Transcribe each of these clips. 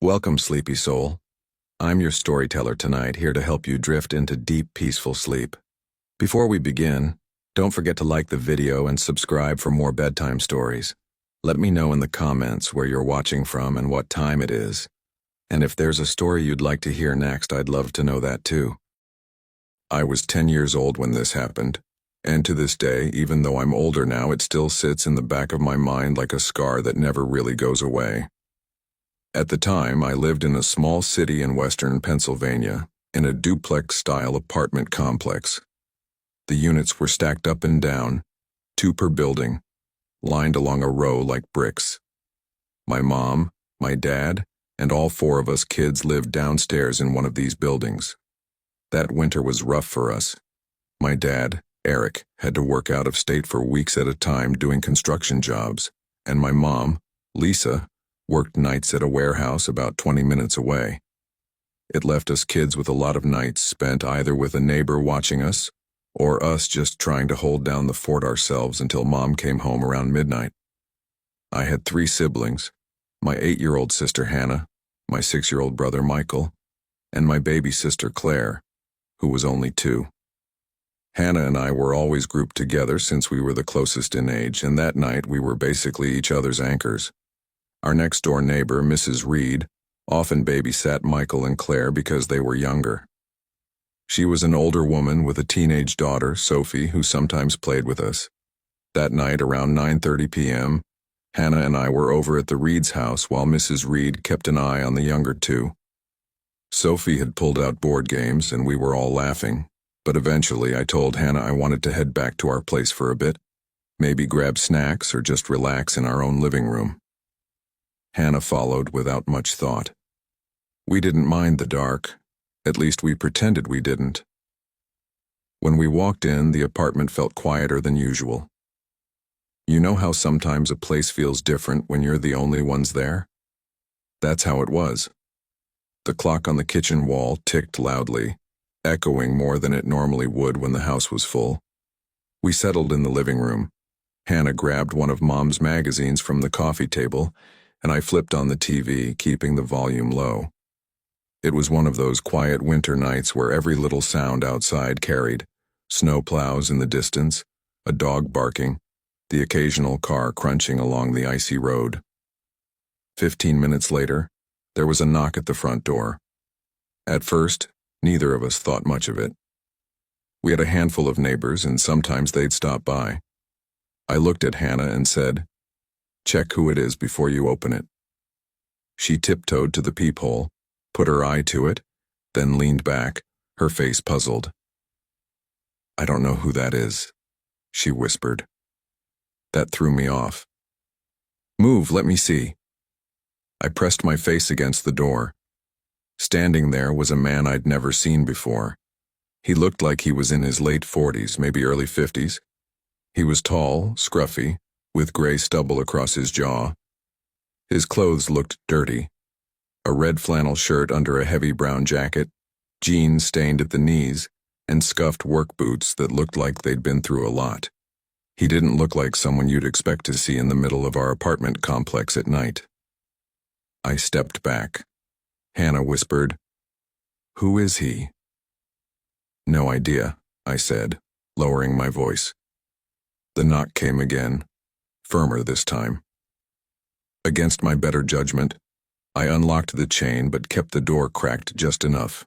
Welcome, sleepy soul. I'm your storyteller tonight, here to help you drift into deep, peaceful sleep. Before we begin, don't forget to like the video and subscribe for more bedtime stories. Let me know in the comments where you're watching from and what time it is. And if there's a story you'd like to hear next, I'd love to know that too. I was 10 years old when this happened, and to this day, even though I'm older now, it still sits in the back of my mind like a scar that never really goes away. At the time, I lived in a small city in western Pennsylvania, in a duplex-style apartment complex. The units were stacked up and down, 2 per building, lined along a row like bricks. My mom, my dad, and all 4 of us kids lived downstairs in one of these buildings. That winter was rough for us. My dad, Eric, had to work out of state for weeks at a time doing construction jobs, and my mom, Lisa, worked nights at a warehouse about 20 minutes away. It left us kids with a lot of nights spent either with a neighbor watching us, or us just trying to hold down the fort ourselves until Mom came home around midnight. I had 3 siblings, my 8-year-old sister Hannah, my 6-year-old brother Michael, and my baby sister Claire, who was only 2. Hannah and I were always grouped together since we were the closest in age, and that night we were basically each other's anchors. Our next-door neighbor, Mrs. Reed, often babysat Michael and Claire because they were younger. She was an older woman with a teenage daughter, Sophie, who sometimes played with us. That night, around 9:30 p.m., Hannah and I were over at the Reed's house while Mrs. Reed kept an eye on the younger 2. Sophie had pulled out board games, and we were all laughing, but eventually I told Hannah I wanted to head back to our place for a bit, maybe grab snacks or just relax in our own living room. Hannah followed without much thought. We didn't mind the dark. At least we pretended we didn't. When we walked in, the apartment felt quieter than usual. You know how sometimes a place feels different when you're the only ones there? That's how it was. The clock on the kitchen wall ticked loudly, echoing more than it normally would when the house was full. We settled in the living room. Hannah grabbed one of Mom's magazines from the coffee table, and I flipped on the TV, keeping the volume low. It was one of those quiet winter nights where every little sound outside carried: snowplows in the distance, a dog barking, the occasional car crunching along the icy road. 15 minutes later, there was a knock at the front door. At first, neither of us thought much of it. We had a handful of neighbors, and sometimes they'd stop by. I looked at Hannah and said, "Check who it is before you open it." She tiptoed to the peephole, put her eye to it, then leaned back, her face puzzled. "I don't know who that is," she whispered. That threw me off. "Move, let me see." I pressed my face against the door. Standing there was a man I'd never seen before. He looked like he was in his late 40s, maybe early 50s. He was tall, scruffy, with gray stubble across his jaw. His clothes looked dirty. A red flannel shirt under a heavy brown jacket, jeans stained at the knees, and scuffed work boots that looked like they'd been through a lot. He didn't look like someone you'd expect to see in the middle of our apartment complex at night. I stepped back. Hannah whispered, "Who is he?" "No idea," I said, lowering my voice. The knock came again, firmer this time. Against my better judgment, I unlocked the chain but kept the door cracked just enough.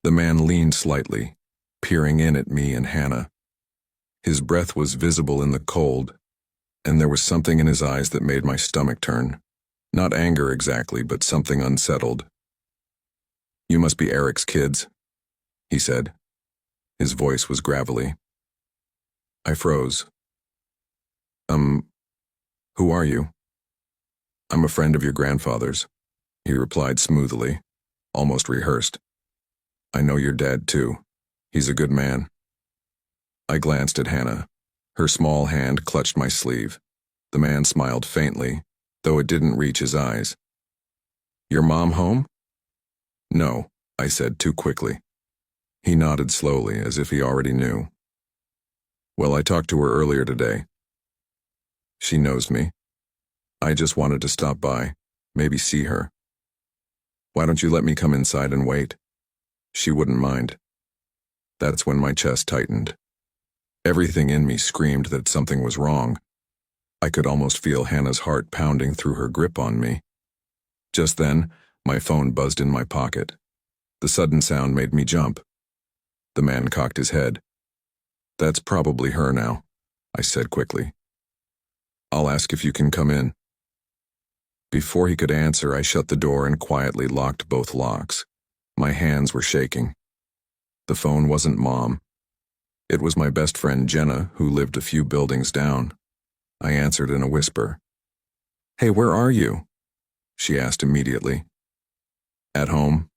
The man leaned slightly, peering in at me and Hannah. His breath was visible in the cold, and there was something in his eyes that made my stomach turn. Not anger exactly, but something unsettled. "You must be Eric's kids," he said. His voice was gravelly. I froze. Who are you?" "I'm a friend of your grandfather's," he replied smoothly, almost rehearsed. "I know your dad, too. He's a good man." I glanced at Hannah. Her small hand clutched my sleeve. The man smiled faintly, though it didn't reach his eyes. "Your mom home?" "No," I said too quickly. He nodded slowly, as if he already knew. "Well, I talked to her earlier today." "She knows me. I just wanted to stop by, maybe see her." Why don't you let me come inside and wait? She wouldn't mind. That's when my chest tightened. Everything in me screamed that something was wrong. I could almost feel Hannah's heart pounding through her grip on me. Just then, my phone buzzed in my pocket. The sudden sound made me jump. The man cocked his head. That's probably her now, I said quickly. I'll ask if you can come in. Before he could answer, I shut the door and quietly locked both locks. My hands were shaking. The phone wasn't Mom. It was my best friend Jenna, who lived a few buildings down. I answered in a whisper. Hey, where are you? She asked immediately. At home.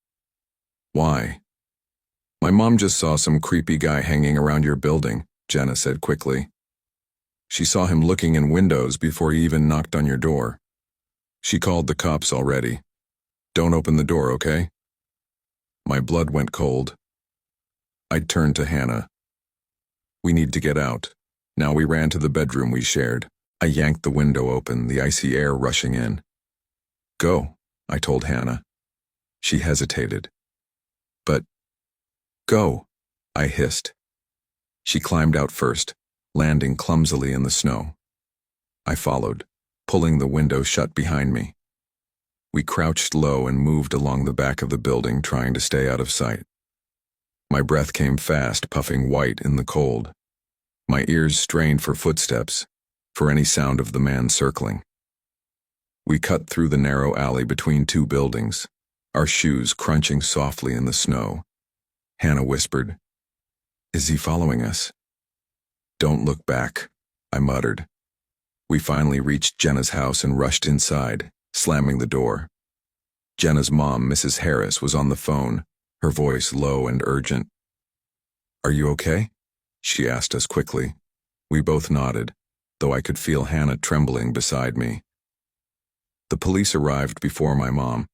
Why? My mom just saw some creepy guy hanging around your building, Jenna said quickly. She saw him looking in windows before he even knocked on your door. She called the cops already. Don't open the door, okay? My blood went cold. I turned to Hannah. We need to get out. Now we ran to the bedroom we shared. I yanked the window open, the icy air rushing in. Go, I told Hannah. She hesitated. But, go, I hissed. She climbed out first, landing clumsily in the snow. I followed, pulling the window shut behind me. We crouched low and moved along the back of the building, trying to stay out of sight. My breath came fast, puffing white in the cold. My ears strained for footsteps, for any sound of the man circling. We cut through the narrow alley between two buildings, our shoes crunching softly in the snow. Hannah whispered, Is he following us? Don't look back, I muttered. We finally reached Jenna's house and rushed inside, slamming the door. Jenna's mom, Mrs. Harris, was on the phone, her voice low and urgent. Are you okay? She asked us quickly. We both nodded, though I could feel Hannah trembling beside me. The police arrived before my mom.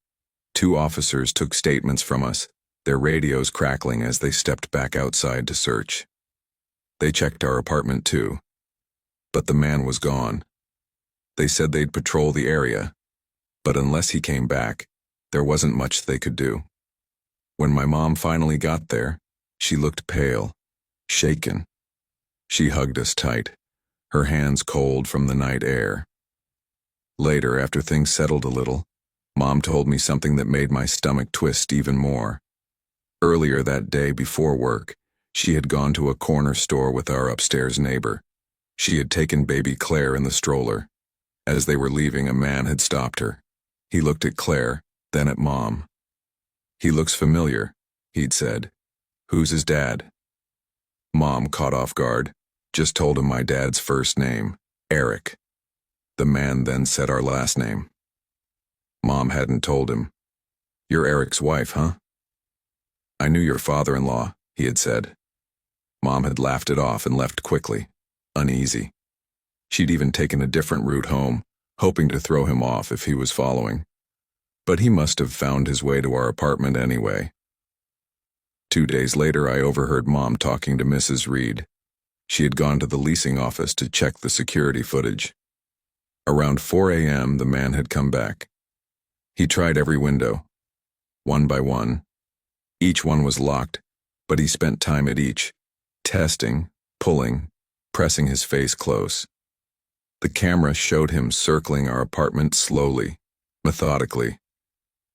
2 officers took statements from us, their radios crackling as they stepped back outside to search. They checked our apartment too, but the man was gone. They said they'd patrol the area, but unless he came back, there wasn't much they could do. When my mom finally got there, she looked pale, shaken. She hugged us tight, her hands cold from the night air. Later, after things settled a little, Mom told me something that made my stomach twist even more. Earlier that day before work, she had gone to a corner store with our upstairs neighbor. She had taken baby Claire in the stroller. As they were leaving, a man had stopped her. He looked at Claire, then at Mom. He looks familiar, he'd said. Who's his dad? Mom, caught off guard, just told him my dad's first name, Eric. The man then said our last name. Mom hadn't told him. You're Eric's wife, huh? I knew your father-in-law, he had said. Mom had laughed it off and left quickly, uneasy. She'd even taken a different route home, hoping to throw him off if he was following. But he must have found his way to our apartment anyway. 2 days later, I overheard Mom talking to Mrs. Reed. She had gone to the leasing office to check the security footage. Around 4 a.m., the man had come back. He tried every window, one by one. Each one was locked, but he spent time at each, testing, pulling, pressing his face close. The camera showed him circling our apartment slowly, methodically,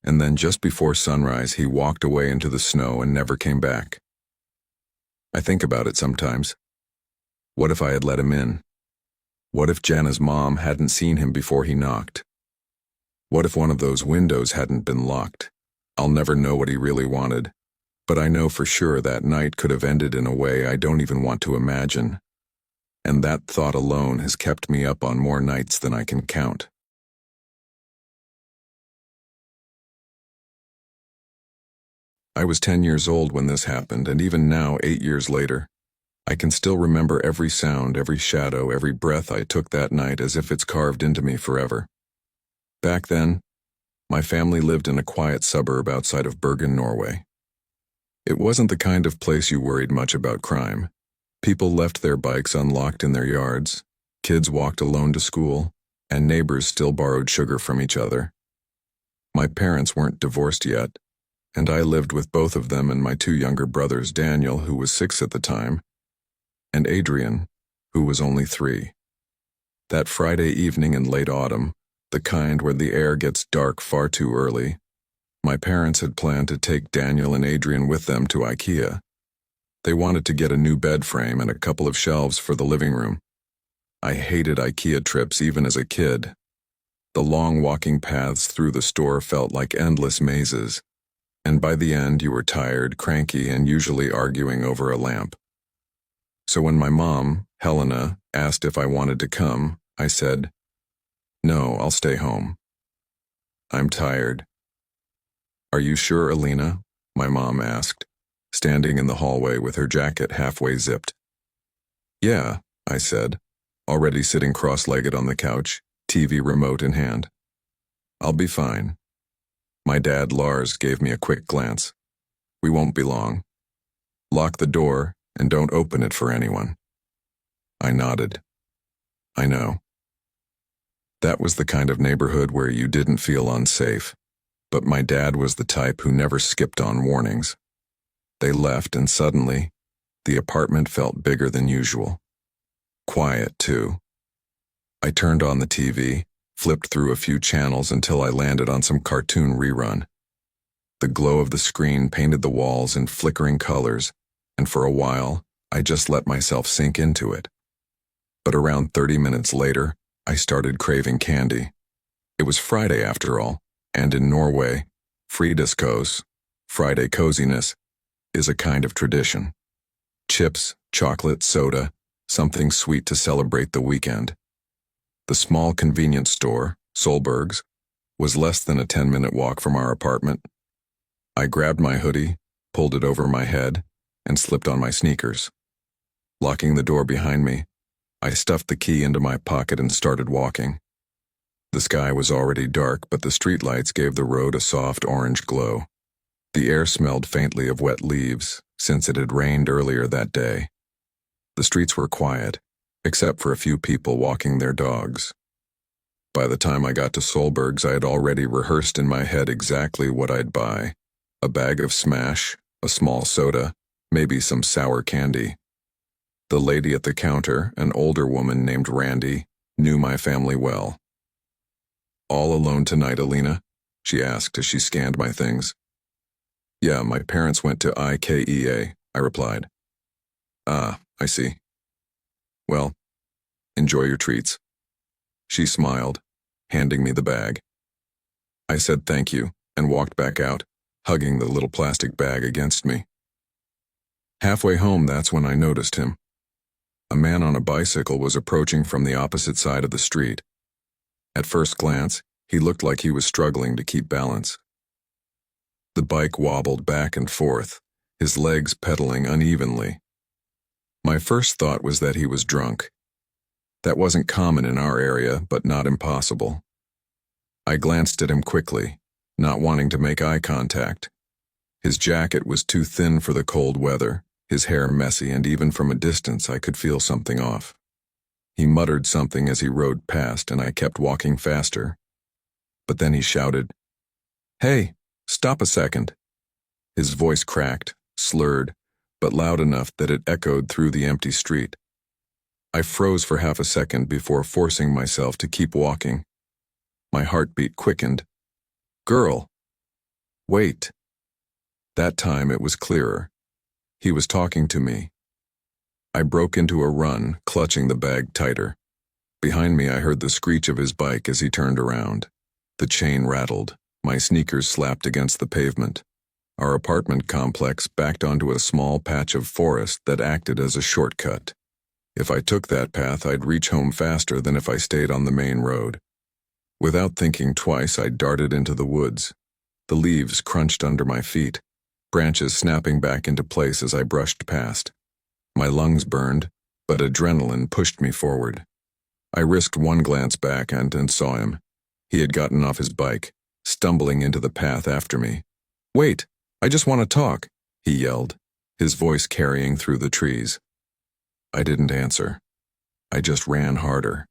and then just before sunrise he walked away into the snow and never came back. I think about it sometimes. What if I had let him in? What if Jenna's mom hadn't seen him before he knocked? What if one of those windows hadn't been locked? I'll never know what he really wanted, but I know for sure that night could have ended in a way I don't even want to imagine. And that thought alone has kept me up on more nights than I can count. I was 10 years old when this happened, and even now, 8 years later, I can still remember every sound, every shadow, every breath I took that night as if it's carved into me forever. Back then, my family lived in a quiet suburb outside of Bergen, Norway. It wasn't the kind of place you worried much about crime. People left their bikes unlocked in their yards, kids walked alone to school, and neighbors still borrowed sugar from each other. My parents weren't divorced yet, and I lived with both of them and my two younger brothers, Daniel, who was 6 at the time, and Adrian, who was only 3. That Friday evening in late autumn, the kind where the air gets dark far too early, my parents had planned to take Daniel and Adrian with them to IKEA. They wanted to get a new bed frame and a couple of shelves for the living room. I hated IKEA trips even as a kid. The long walking paths through the store felt like endless mazes, and by the end you were tired, cranky, and usually arguing over a lamp. So when my mom, Helena, asked if I wanted to come, I said, "No, I'll stay home. I'm tired." "Are you sure, Alina?" my mom asked, standing in the hallway with her jacket halfway zipped. "Yeah," I said, already sitting cross-legged on the couch, TV remote in hand. "I'll be fine." My dad, Lars, gave me a quick glance. "We won't be long. Lock the door and don't open it for anyone." I nodded. "I know." That was the kind of neighborhood where you didn't feel unsafe, but my dad was the type who never skipped on warnings. They left, and suddenly, the apartment felt bigger than usual. Quiet, too. I turned on the TV, flipped through a few channels until I landed on some cartoon rerun. The glow of the screen painted the walls in flickering colors, and for a while, I just let myself sink into it. But around 30 minutes later, I started craving candy. It was Friday after all, and in Norway, Fridagskos, Friday coziness, is a kind of tradition. Chips, chocolate, soda, something sweet to celebrate the weekend. The small convenience store, Solberg's, was less than a 10-minute walk from our apartment. I grabbed my hoodie, pulled it over my head, and slipped on my sneakers. Locking the door behind me, I stuffed the key into my pocket and started walking. The sky was already dark, but the streetlights gave the road a soft orange glow. The air smelled faintly of wet leaves, since it had rained earlier that day. The streets were quiet, except for a few people walking their dogs. By the time I got to Solberg's, I had already rehearsed in my head exactly what I'd buy: a bag of Smash, a small soda, maybe some sour candy. The lady at the counter, an older woman named Randy, knew my family well. "All alone tonight, Alina?" she asked as she scanned my things. "Yeah, my parents went to IKEA, I replied. "Ah, I see. Well, enjoy your treats." She smiled, handing me the bag. I said thank you and walked back out, hugging the little plastic bag against me. Halfway home, that's when I noticed him. A man on a bicycle was approaching from the opposite side of the street. At first glance, he looked like he was struggling to keep balance. The bike wobbled back and forth, his legs pedaling unevenly. My first thought was that he was drunk. That wasn't common in our area, but not impossible. I glanced at him quickly, not wanting to make eye contact. His jacket was too thin for the cold weather, his hair messy, and even from a distance I could feel something off. He muttered something as he rode past, and I kept walking faster. But then he shouted, "Hey, stop a second." His voice cracked, slurred, but loud enough that it echoed through the empty street. I froze for half a second before forcing myself to keep walking. My heartbeat quickened. "Girl, wait." That time it was clearer. He was talking to me. I broke into a run, clutching the bag tighter. Behind me I heard the screech of his bike as he turned around. The chain rattled. My sneakers slapped against the pavement. Our apartment complex backed onto a small patch of forest that acted as a shortcut. If I took that path, I'd reach home faster than if I stayed on the main road. Without thinking twice, I darted into the woods. The leaves crunched under my feet, branches snapping back into place as I brushed past. My lungs burned, but adrenaline pushed me forward. I risked one glance back and saw him. He had gotten off his bike, stumbling into the path after me. "Wait, I just want to talk," he yelled, his voice carrying through the trees. I didn't answer. I just ran harder.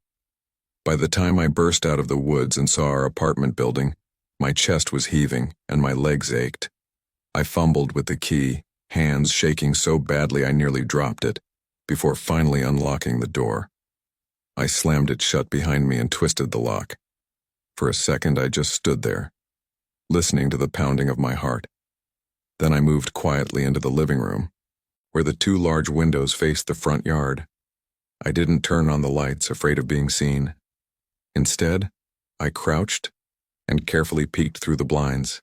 By the time I burst out of the woods and saw our apartment building, My chest was heaving, and my legs ached. I fumbled with the key, hands shaking so badly I nearly dropped it, before finally unlocking the door. I slammed it shut behind me and twisted the lock. For a second, I just stood there, listening to the pounding of my heart. Then I moved quietly into the living room, where the two large windows faced the front yard. I didn't turn on the lights, afraid of being seen. Instead, I crouched and carefully peeked through the blinds.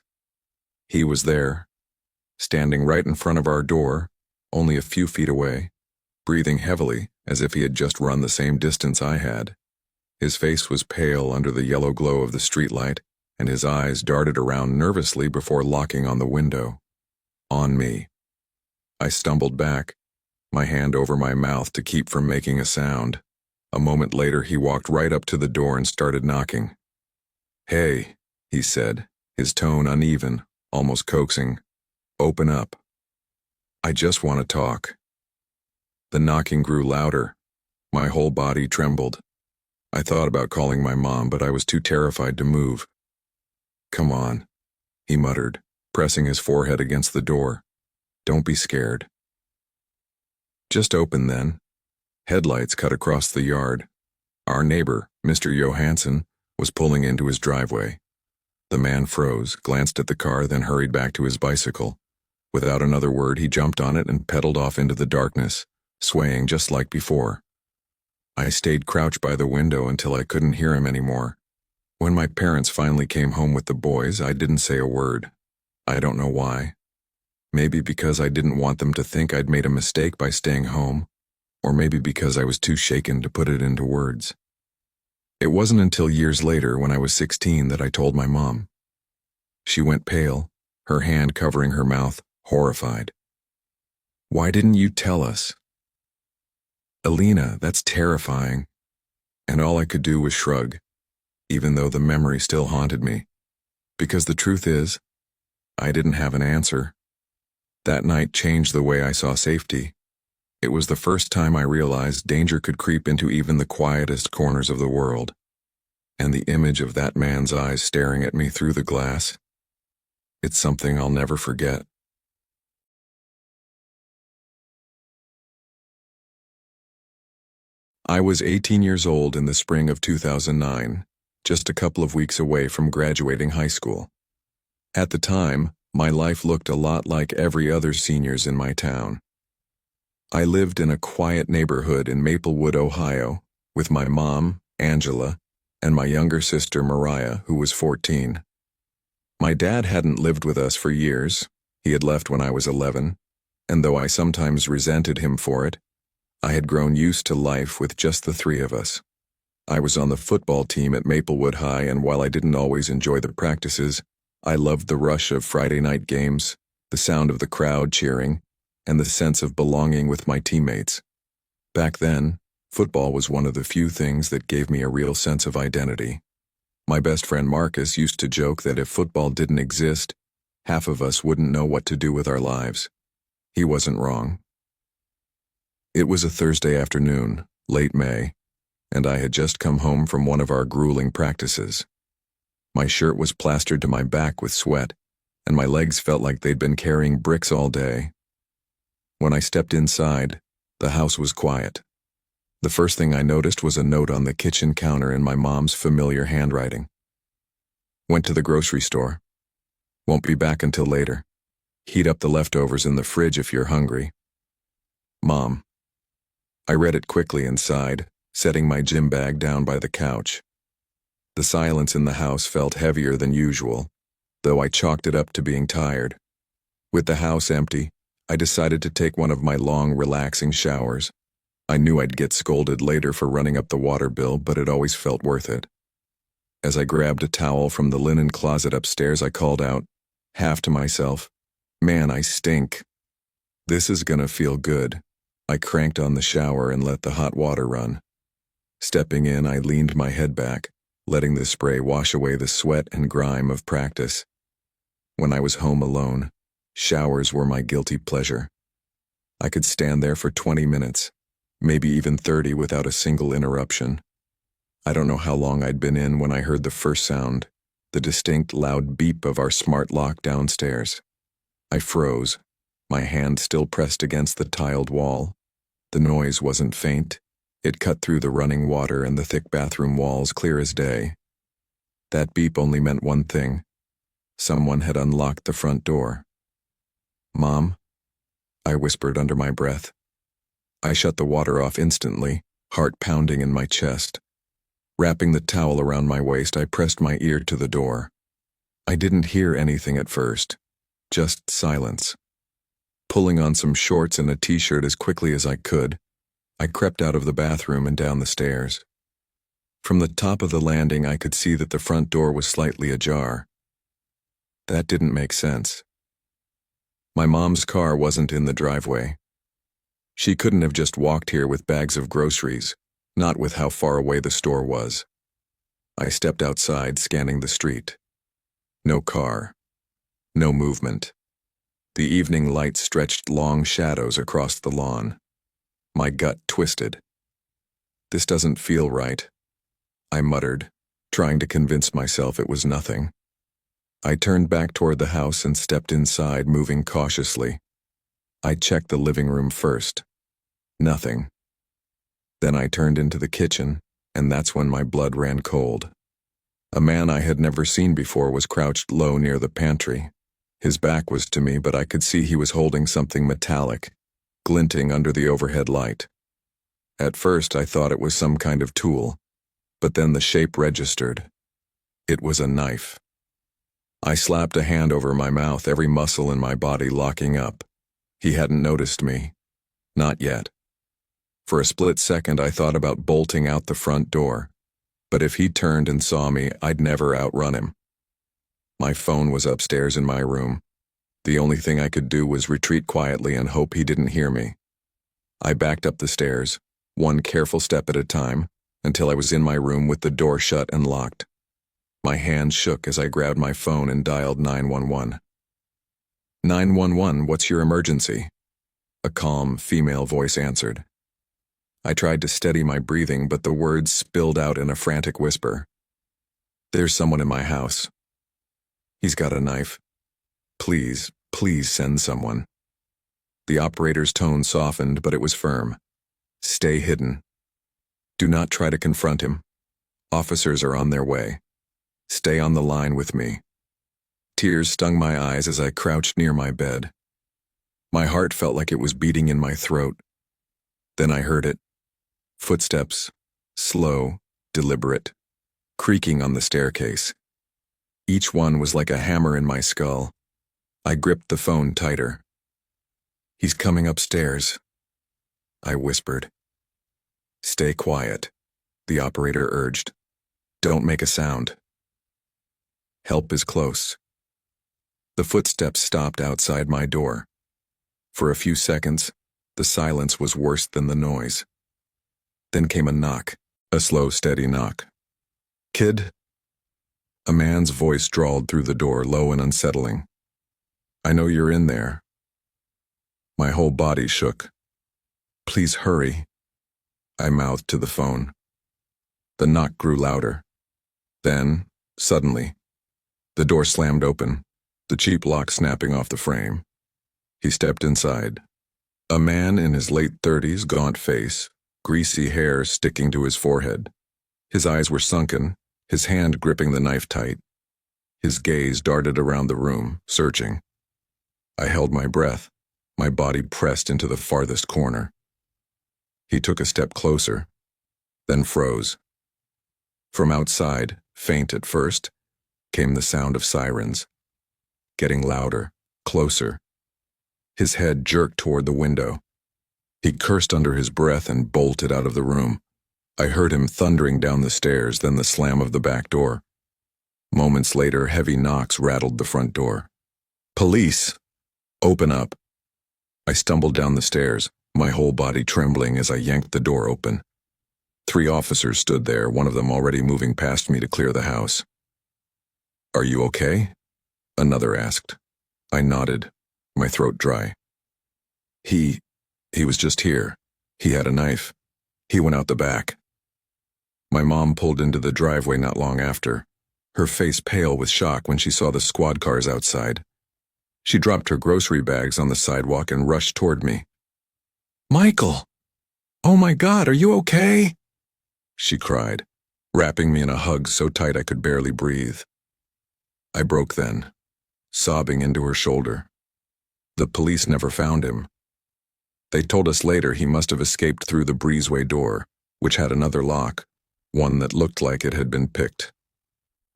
He was there, standing right in front of our door, only a few feet away, breathing heavily as if he had just run the same distance I had. His face was pale under the yellow glow of the streetlight, and his eyes darted around nervously before locking on the window. On me. I stumbled back, my hand over my mouth to keep from making a sound. A moment later, he walked right up to the door and started knocking. "Hey," he said, his tone uneven, almost coaxing. "Open up. I just want to talk." The knocking grew louder. My whole body trembled. I thought about calling my mom, but I was too terrified to move. "Come on," he muttered, pressing his forehead against the door. "Don't be scared." "Just open then." Headlights cut across the yard. Our neighbor, Mr. Johansson, was pulling into his driveway. The man froze, glanced at the car, then hurried back to his bicycle. Without another word, he jumped on it and pedaled off into the darkness, swaying just like before. I stayed crouched by the window until I couldn't hear him anymore. When my parents finally came home with the boys, I didn't say a word. I don't know why. Maybe because I didn't want them to think I'd made a mistake by staying home, or maybe because I was too shaken to put it into words. It wasn't until years later, when I was 16, that I told my mom. She went pale, her hand covering her mouth, horrified. "Why didn't you tell us?" "Alina, that's terrifying." And all I could do was shrug, even though the memory still haunted me. Because the truth is, I didn't have an answer. That night changed the way I saw safety. It was the first time I realized danger could creep into even the quietest corners of the world. And the image of that man's eyes staring at me through the glass, it's something I'll never forget. I was 18 years old in the spring of 2009, just a couple of weeks away from graduating high school. At the time, my life looked a lot like every other senior's in my town. I lived in a quiet neighborhood in Maplewood, Ohio, with my mom, Angela, and my younger sister, Mariah, who was 14. My dad hadn't lived with us for years. He had left when I was 11, and though I sometimes resented him for it, I had grown used to life with just the three of us. I was on the football team at Maplewood High, and while I didn't always enjoy the practices, I loved the rush of Friday night games, the sound of the crowd cheering, and the sense of belonging with my teammates. Back then, football was one of the few things that gave me a real sense of identity. My best friend Marcus used to joke that if football didn't exist, half of us wouldn't know what to do with our lives. He wasn't wrong. It was a Thursday afternoon, late May, and I had just come home from one of our grueling practices. My shirt was plastered to my back with sweat, and my legs felt like they'd been carrying bricks all day. When I stepped inside, the house was quiet. The first thing I noticed was a note on the kitchen counter in my mom's familiar handwriting. "Went to the grocery store. Won't be back until later. Heat up the leftovers in the fridge if you're hungry. Mom." I read it quickly and sighed, setting my gym bag down by the couch. The silence in the house felt heavier than usual, though I chalked it up to being tired. With the house empty, I decided to take one of my long, relaxing showers. I knew I'd get scolded later for running up the water bill, but it always felt worth it. As I grabbed a towel from the linen closet upstairs, I called out, half to myself, "Man, I stink." This is gonna feel good. I cranked on the shower and let the hot water run. Stepping in, I leaned my head back, letting the spray wash away the sweat and grime of practice. When I was home alone, showers were my guilty pleasure. I could stand there for 20 minutes, maybe even 30 without a single interruption. I don't know how long I'd been in when I heard the first sound, the distinct, loud beep of our smart lock downstairs. I froze, my hand still pressed against the tiled wall. The noise wasn't faint. It cut through the running water and the thick bathroom walls clear as day. That beep only meant one thing. Someone had unlocked the front door. "Mom?" I whispered under my breath. I shut the water off instantly, heart pounding in my chest. Wrapping the towel around my waist, I pressed my ear to the door. I didn't hear anything at first, just silence. Pulling on some shorts and a t-shirt as quickly as I could, I crept out of the bathroom and down the stairs. From the top of the landing, I could see that the front door was slightly ajar. That didn't make sense. My mom's car wasn't in the driveway. She couldn't have just walked here with bags of groceries, not with how far away the store was. I stepped outside, scanning the street. No car. No movement. The evening light stretched long shadows across the lawn. My gut twisted. "This doesn't feel right," I muttered, trying to convince myself it was nothing. I turned back toward the house and stepped inside, moving cautiously. I checked the living room first. Nothing. Then I turned into the kitchen, and that's when my blood ran cold. A man I had never seen before was crouched low near the pantry. His back was to me, but I could see he was holding something metallic, glinting under the overhead light. At first I thought it was some kind of tool, but then the shape registered. It was a knife. I slapped a hand over my mouth, every muscle in my body locking up. He hadn't noticed me. Not yet. For a split second I thought about bolting out the front door, but if he turned and saw me, I'd never outrun him. My phone was upstairs in my room. The only thing I could do was retreat quietly and hope he didn't hear me. I backed up the stairs, one careful step at a time, until I was in my room with the door shut and locked. My hand shook as I grabbed my phone and dialed 911. "911, what's your emergency?" A calm, female voice answered. I tried to steady my breathing, but the words spilled out in a frantic whisper. "There's someone in my house. He's got a knife. Please, please send someone." The operator's tone softened, but it was firm. "Stay hidden. Do not try to confront him. Officers are on their way. Stay on the line with me." Tears stung my eyes as I crouched near my bed. My heart felt like it was beating in my throat. Then I heard it. Footsteps, slow, deliberate, creaking on the staircase. Each one was like a hammer in my skull. I gripped the phone tighter. "He's coming upstairs," I whispered. "Stay quiet," the operator urged. "Don't make a sound. Help is close." The footsteps stopped outside my door. For a few seconds, the silence was worse than the noise. Then came a knock, a slow, steady knock. "Kid?" A man's voice drawled through the door, low and unsettling. "I know you're in there." My whole body shook. "Please hurry," I mouthed to the phone. The knock grew louder. Then, suddenly, the door slammed open, the cheap lock snapping off the frame. He stepped inside. A man in his late 30s, gaunt face, greasy hair sticking to his forehead. His eyes were sunken, his hand gripping the knife tight. His gaze darted around the room, searching. I held my breath, my body pressed into the farthest corner. He took a step closer, then froze. From outside, faint at first, came the sound of sirens. Getting louder, closer. His head jerked toward the window. He cursed under his breath and bolted out of the room. I heard him thundering down the stairs, then the slam of the back door. Moments later, heavy knocks rattled the front door. "Police! Open up!" I stumbled down the stairs, my whole body trembling as I yanked the door open. 3 officers stood there, one of them already moving past me to clear the house. "Are you okay?" another asked. I nodded, my throat dry. He was just here. He had a knife. He went out the back." My mom pulled into the driveway not long after. her face pale with shock when she saw the squad cars outside. She dropped her grocery bags on the sidewalk and rushed toward me. "Michael! Oh my God, are you okay?" she cried, wrapping me in a hug so tight I could barely breathe. I broke then, sobbing into her shoulder. The police never found him. They told us later he must have escaped through the breezeway door, which had another lock, one that looked like it had been picked.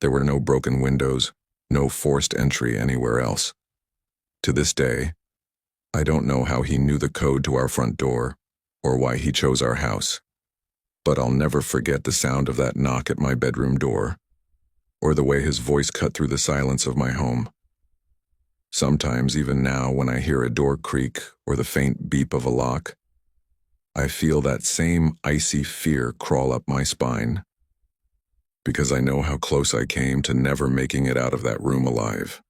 There were no broken windows, no forced entry anywhere else. To this day, I don't know how he knew the code to our front door, or why he chose our house. But I'll never forget the sound of that knock at my bedroom door, or the way his voice cut through the silence of my home. Sometimes, even now, when I hear a door creak or the faint beep of a lock, I feel that same icy fear crawl up my spine, because I know how close I came to never making it out of that room alive.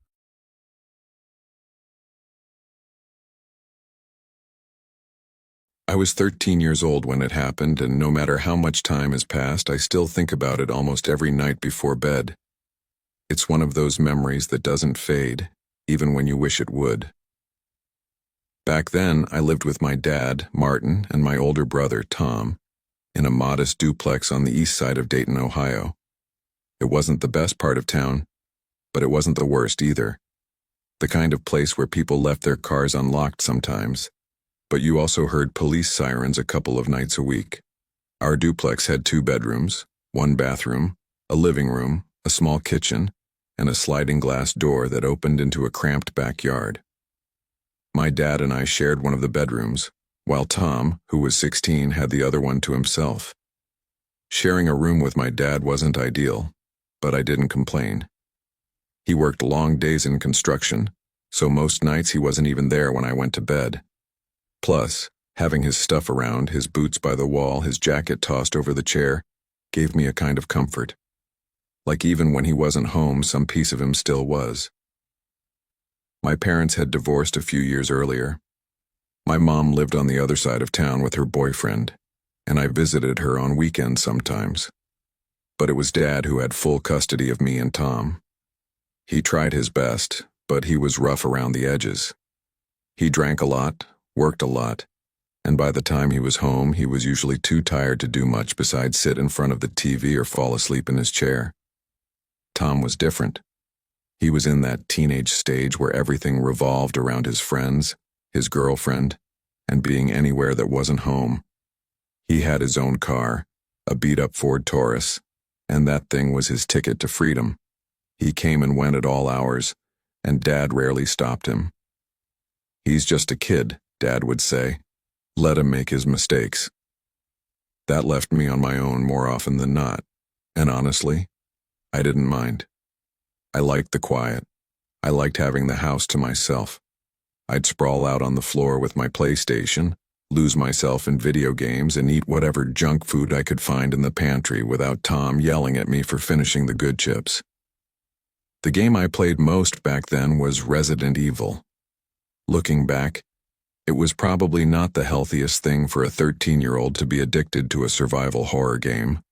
I was 13 years old when it happened, and no matter how much time has passed, I still think about it almost every night before bed. It's one of those memories that doesn't fade, even when you wish it would. Back then, I lived with my dad, Martin, and my older brother, Tom, in a modest duplex on the east side of Dayton, Ohio. It wasn't the best part of town, but it wasn't the worst either. The kind of place where people left their cars unlocked sometimes, but you also heard police sirens a couple of nights a week. Our duplex had 2 bedrooms, 1 bathroom, a living room, a small kitchen, and a sliding glass door that opened into a cramped backyard. My dad and I shared one of the bedrooms, while Tom, who was 16, had the other one to himself. Sharing a room with my dad wasn't ideal, but I didn't complain. He worked long days in construction, so most nights he wasn't even there when I went to bed. Plus, having his stuff around, his boots by the wall, his jacket tossed over the chair, gave me a kind of comfort. Like even when he wasn't home, some piece of him still was. My parents had divorced a few years earlier. My mom lived on the other side of town with her boyfriend, and I visited her on weekends sometimes. But it was Dad who had full custody of me and Tom. He tried his best, but he was rough around the edges. He drank a lot, worked a lot, and by the time he was home, he was usually too tired to do much besides sit in front of the TV or fall asleep in his chair. Tom was different. He was in that teenage stage where everything revolved around his friends, his girlfriend, and being anywhere that wasn't home. He had his own car, a beat-up Ford Taurus, and that thing was his ticket to freedom. He came and went at all hours, and Dad rarely stopped him. "He's just a kid," Dad would say. "Let him make his mistakes." That left me on my own more often than not, and honestly, I didn't mind. I liked the quiet. I liked having the house to myself. I'd sprawl out on the floor with my PlayStation, lose myself in video games, and eat whatever junk food I could find in the pantry without Tom yelling at me for finishing the good chips. The game I played most back then was Resident Evil. Looking back, it was probably not the healthiest thing for a 13-year-old to be addicted to a survival horror game,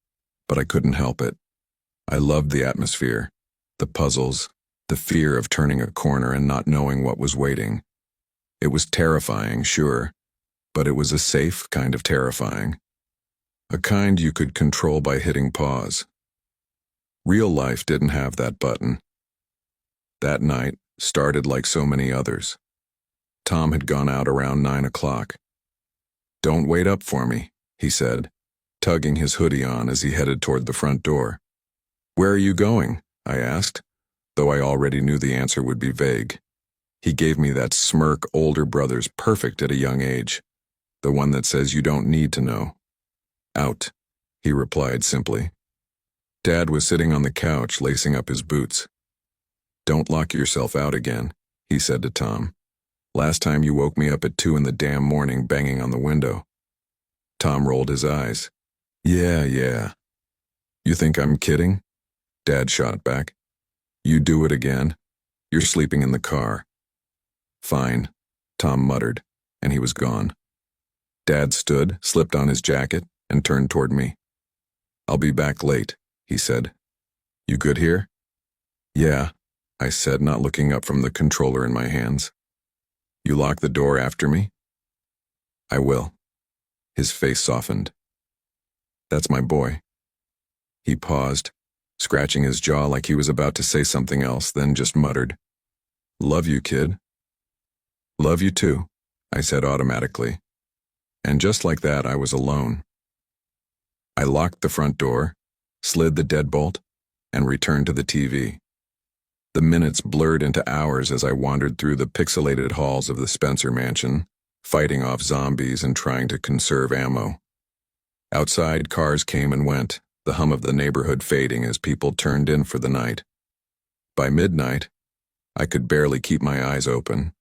but I couldn't help it. I loved the atmosphere, the puzzles, the fear of turning a corner and not knowing what was waiting. It was terrifying, sure, but it was a safe kind of terrifying. A kind you could control by hitting pause. Real life didn't have that button. That night started like so many others. Tom had gone out around 9 o'clock. "Don't wait up for me," he said, tugging his hoodie on as he headed toward the front door. "Where are you going?" I asked, though I already knew the answer would be vague. He gave me that smirk older brothers perfect at a young age, the one that says you don't need to know. "Out," he replied simply. Dad was sitting on the couch lacing up his boots. "Don't lock yourself out again," he said to Tom. "Last time you woke me up at 2 in the damn morning banging on the window." Tom rolled his eyes. Yeah. You think I'm kidding?" Dad shot back. "You do it again. You're sleeping in the car." "Fine," Tom muttered, and he was gone. Dad stood, slipped on his jacket, and turned toward me. "I'll be back late," he said. "You good here?" Yeah, I said, not looking up from the controller in my hands. You lock the door after me? I will. His face softened. That's my boy. He paused, scratching his jaw like he was about to say something else, then just muttered, Love you, kid. Love you too, I said automatically. And just like that, I was alone. I locked the front door, slid the deadbolt, and returned to the TV. The minutes blurred into hours as I wandered through the pixelated halls of the Spencer mansion, fighting off zombies and trying to conserve ammo. Outside, cars came and went, the hum of the neighborhood fading as people turned in for the night. By midnight, I could barely keep my eyes open.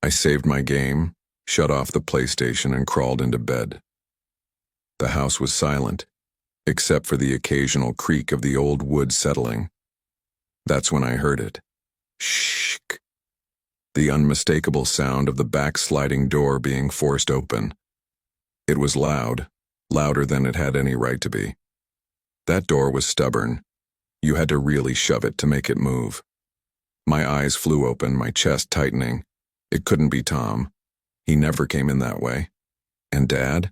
I saved my game, shut off the PlayStation, and crawled into bed. The house was silent, except for the occasional creak of the old wood settling. That's when I heard it. Shh. The unmistakable sound of the backsliding door being forced open. It was loud, louder than it had any right to be. That door was stubborn. You had to really shove it to make it move. My eyes flew open, my chest tightening. It couldn't be Tom. He never came in that way. And Dad?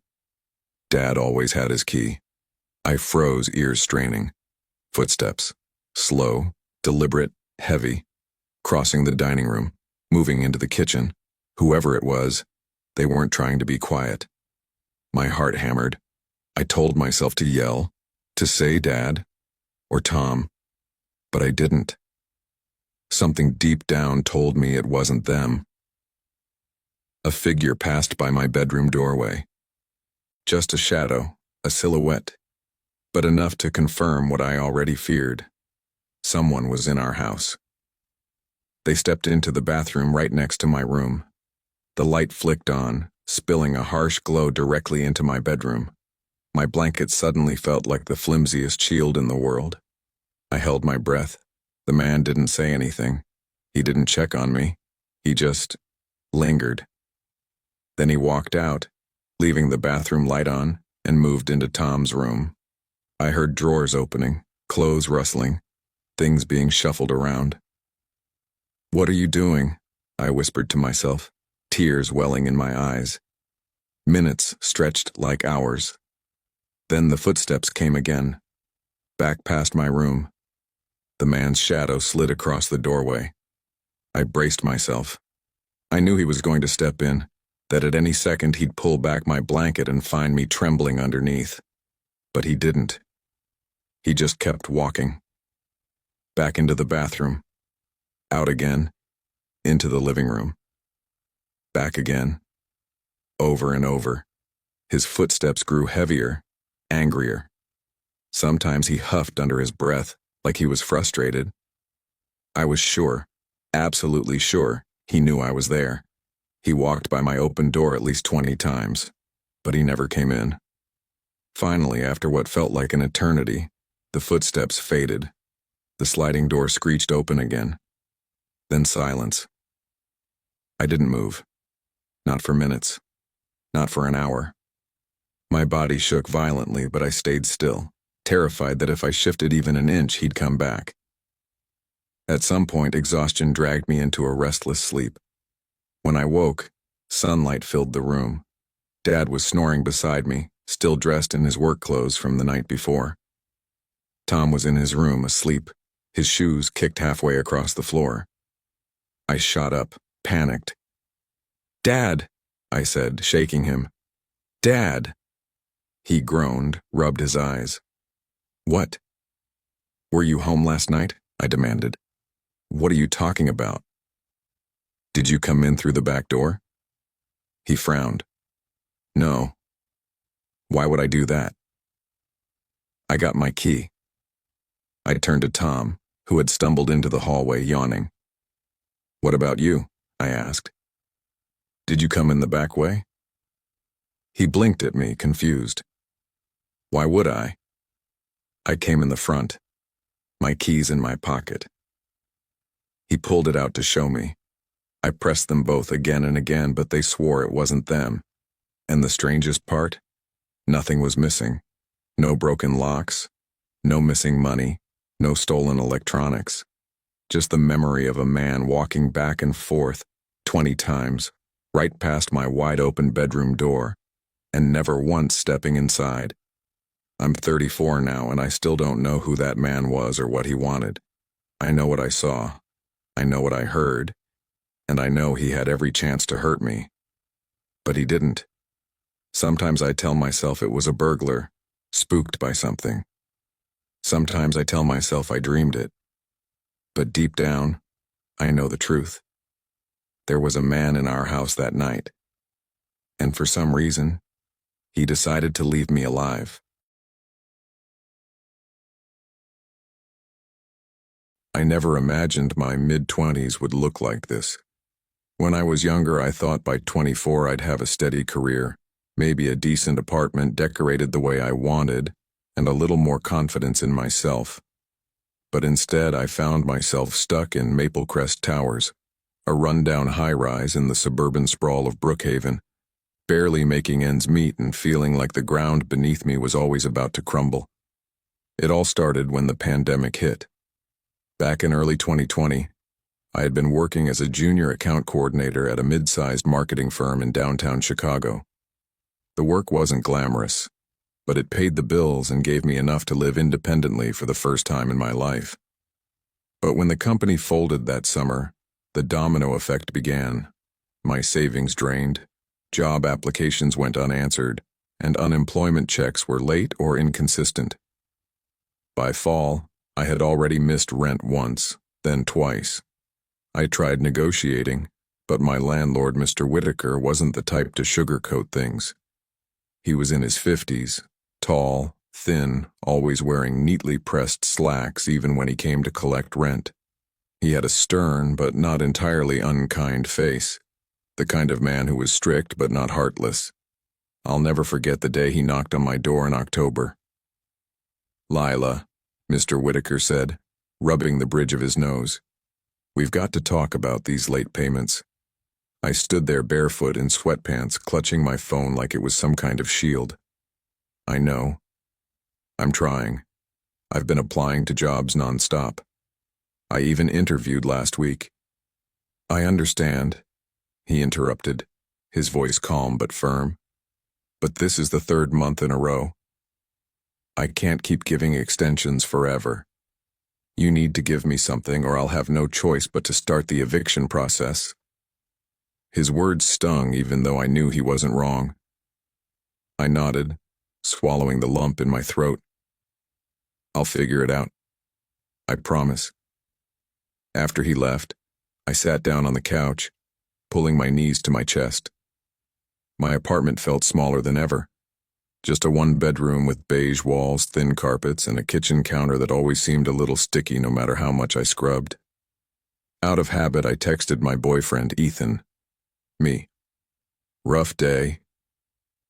Dad always had his key. I froze, ears straining. Footsteps. Slow, deliberate, heavy. Crossing the dining room, moving into the kitchen. Whoever it was, they weren't trying to be quiet. My heart hammered. I told myself to yell, to say Dad, or Tom, but I didn't. Something deep down told me it wasn't them. A figure passed by my bedroom doorway. Just a shadow, a silhouette, but enough to confirm what I already feared. Someone was in our house. They stepped into the bathroom right next to my room. The light flicked on, spilling a harsh glow directly into my bedroom. My blanket suddenly felt like the flimsiest shield in the world. I held my breath. The man didn't say anything. He didn't check on me. He just lingered. Then he walked out, leaving the bathroom light on, and moved into Tom's room. I heard drawers opening, clothes rustling, things being shuffled around. What are you doing? I whispered to myself, tears welling in my eyes. Minutes stretched like hours. Then the footsteps came again, back past my room. The man's shadow slid across the doorway. I braced myself. I knew he was going to step in, that at any second he'd pull back my blanket and find me trembling underneath. But he didn't. He just kept walking. Back into the bathroom. Out again. Into the living room. Back again. Over and over. His footsteps grew heavier, angrier. Sometimes he huffed under his breath, like he was frustrated. I was sure, absolutely sure, he knew I was there. He walked by my open door at least 20 times, but he never came in. Finally, after what felt like an eternity, the footsteps faded. The sliding door screeched open again. Then silence. I didn't move. Not for minutes. Not for an hour. My body shook violently, but I stayed still, terrified that if I shifted even an inch, he'd come back. At some point, exhaustion dragged me into a restless sleep. When I woke, sunlight filled the room. Dad was snoring beside me, still dressed in his work clothes from the night before. Tom was in his room, asleep, his shoes kicked halfway across the floor. I shot up, panicked. "Dad," I said, shaking him. "Dad." He groaned, rubbed his eyes. "What?" "Were you home last night?" I demanded. "What are you talking about?" "Did you come in through the back door?" He frowned. "No." "Why would I do that?" "I got my key." I turned to Tom, who had stumbled into the hallway, yawning. "What about you?" I asked. "Did you come in the back way?" He blinked at me, confused. "Why would I?" "I came in the front. My keys in my pocket." He pulled it out to show me. I pressed them both again and again, but they swore it wasn't them. And the strangest part? Nothing was missing. No broken locks. No missing money. No stolen electronics. Just the memory of a man walking back and forth 20 times, right past my wide-open bedroom door, and never once stepping inside. I'm 34 now, and I still don't know who that man was or what he wanted. I know what I saw. I know what I heard. And I know he had every chance to hurt me. But he didn't. Sometimes I tell myself it was a burglar, spooked by something. Sometimes I tell myself I dreamed it. But deep down, I know the truth. There was a man in our house that night. And for some reason, he decided to leave me alive. I never imagined my mid-20s would look like this. When I was younger, I thought by 24 I'd have a steady career, maybe a decent apartment decorated the way I wanted, and a little more confidence in myself. But instead, I found myself stuck in Maple Crest Towers, a rundown high-rise in the suburban sprawl of Brookhaven, barely making ends meet and feeling like the ground beneath me was always about to crumble. It all started when the pandemic hit. Back in early 2020, I had been working as a junior account coordinator at a mid-sized marketing firm in downtown Chicago. The work wasn't glamorous, but it paid the bills and gave me enough to live independently for the first time in my life. But when the company folded that summer, the domino effect began. My savings drained, job applications went unanswered, and unemployment checks were late or inconsistent. By fall, I had already missed rent once, then twice. I tried negotiating, but my landlord, Mr. Whitaker, wasn't the type to sugarcoat things. He was in his 50s, tall, thin, always wearing neatly pressed slacks even when he came to collect rent. He had a stern but not entirely unkind face, the kind of man who was strict but not heartless. I'll never forget the day he knocked on my door in October. "Lila," Mr. Whitaker said, rubbing the bridge of his nose. "We've got to talk about these late payments." I stood there barefoot in sweatpants, clutching my phone like it was some kind of shield. "I know. I'm trying. I've been applying to jobs nonstop. I even interviewed last week." "I understand," he interrupted, his voice calm but firm. "But this is the third month in a row. I can't keep giving extensions forever. You need to give me something or I'll have no choice but to start the eviction process." His words stung even though I knew he wasn't wrong. I nodded, swallowing the lump in my throat. "I'll figure it out. I promise." After he left, I sat down on the couch, pulling my knees to my chest. My apartment felt smaller than ever. Just a one-bedroom with beige walls, thin carpets, and a kitchen counter that always seemed a little sticky no matter how much I scrubbed. Out of habit, I texted my boyfriend, Ethan. Me. "Rough day.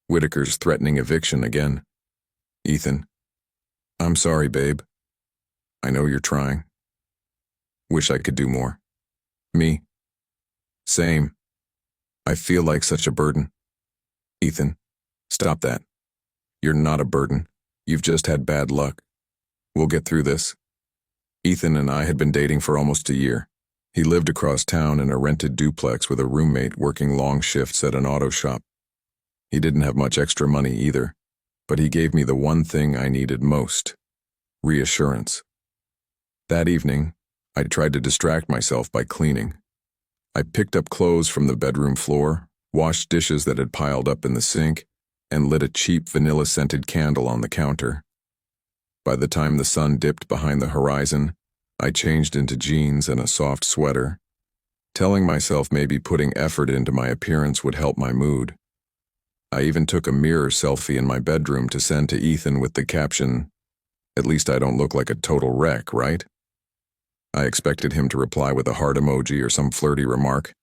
Whitaker's threatening eviction again." Ethan. "I'm sorry, babe. I know you're trying. Wish I could do more." Me. "Same. I feel like such a burden." Ethan. "Stop that. You're not a burden. You've just had bad luck. We'll get through this." Ethan and I had been dating for almost a year. He lived across town in a rented duplex with a roommate working long shifts at an auto shop. He didn't have much extra money either, but he gave me the one thing I needed most: reassurance. That evening, I tried to distract myself by cleaning. I picked up clothes from the bedroom floor, washed dishes that had piled up in the sink, and lit a cheap vanilla-scented candle on the counter. By the time the sun dipped behind the horizon, I changed into jeans and a soft sweater, telling myself maybe putting effort into my appearance would help my mood. I even took a mirror selfie in my bedroom to send to Ethan with the caption, "At least I don't look like a total wreck, right?" I expected him to reply with a heart emoji or some flirty remark.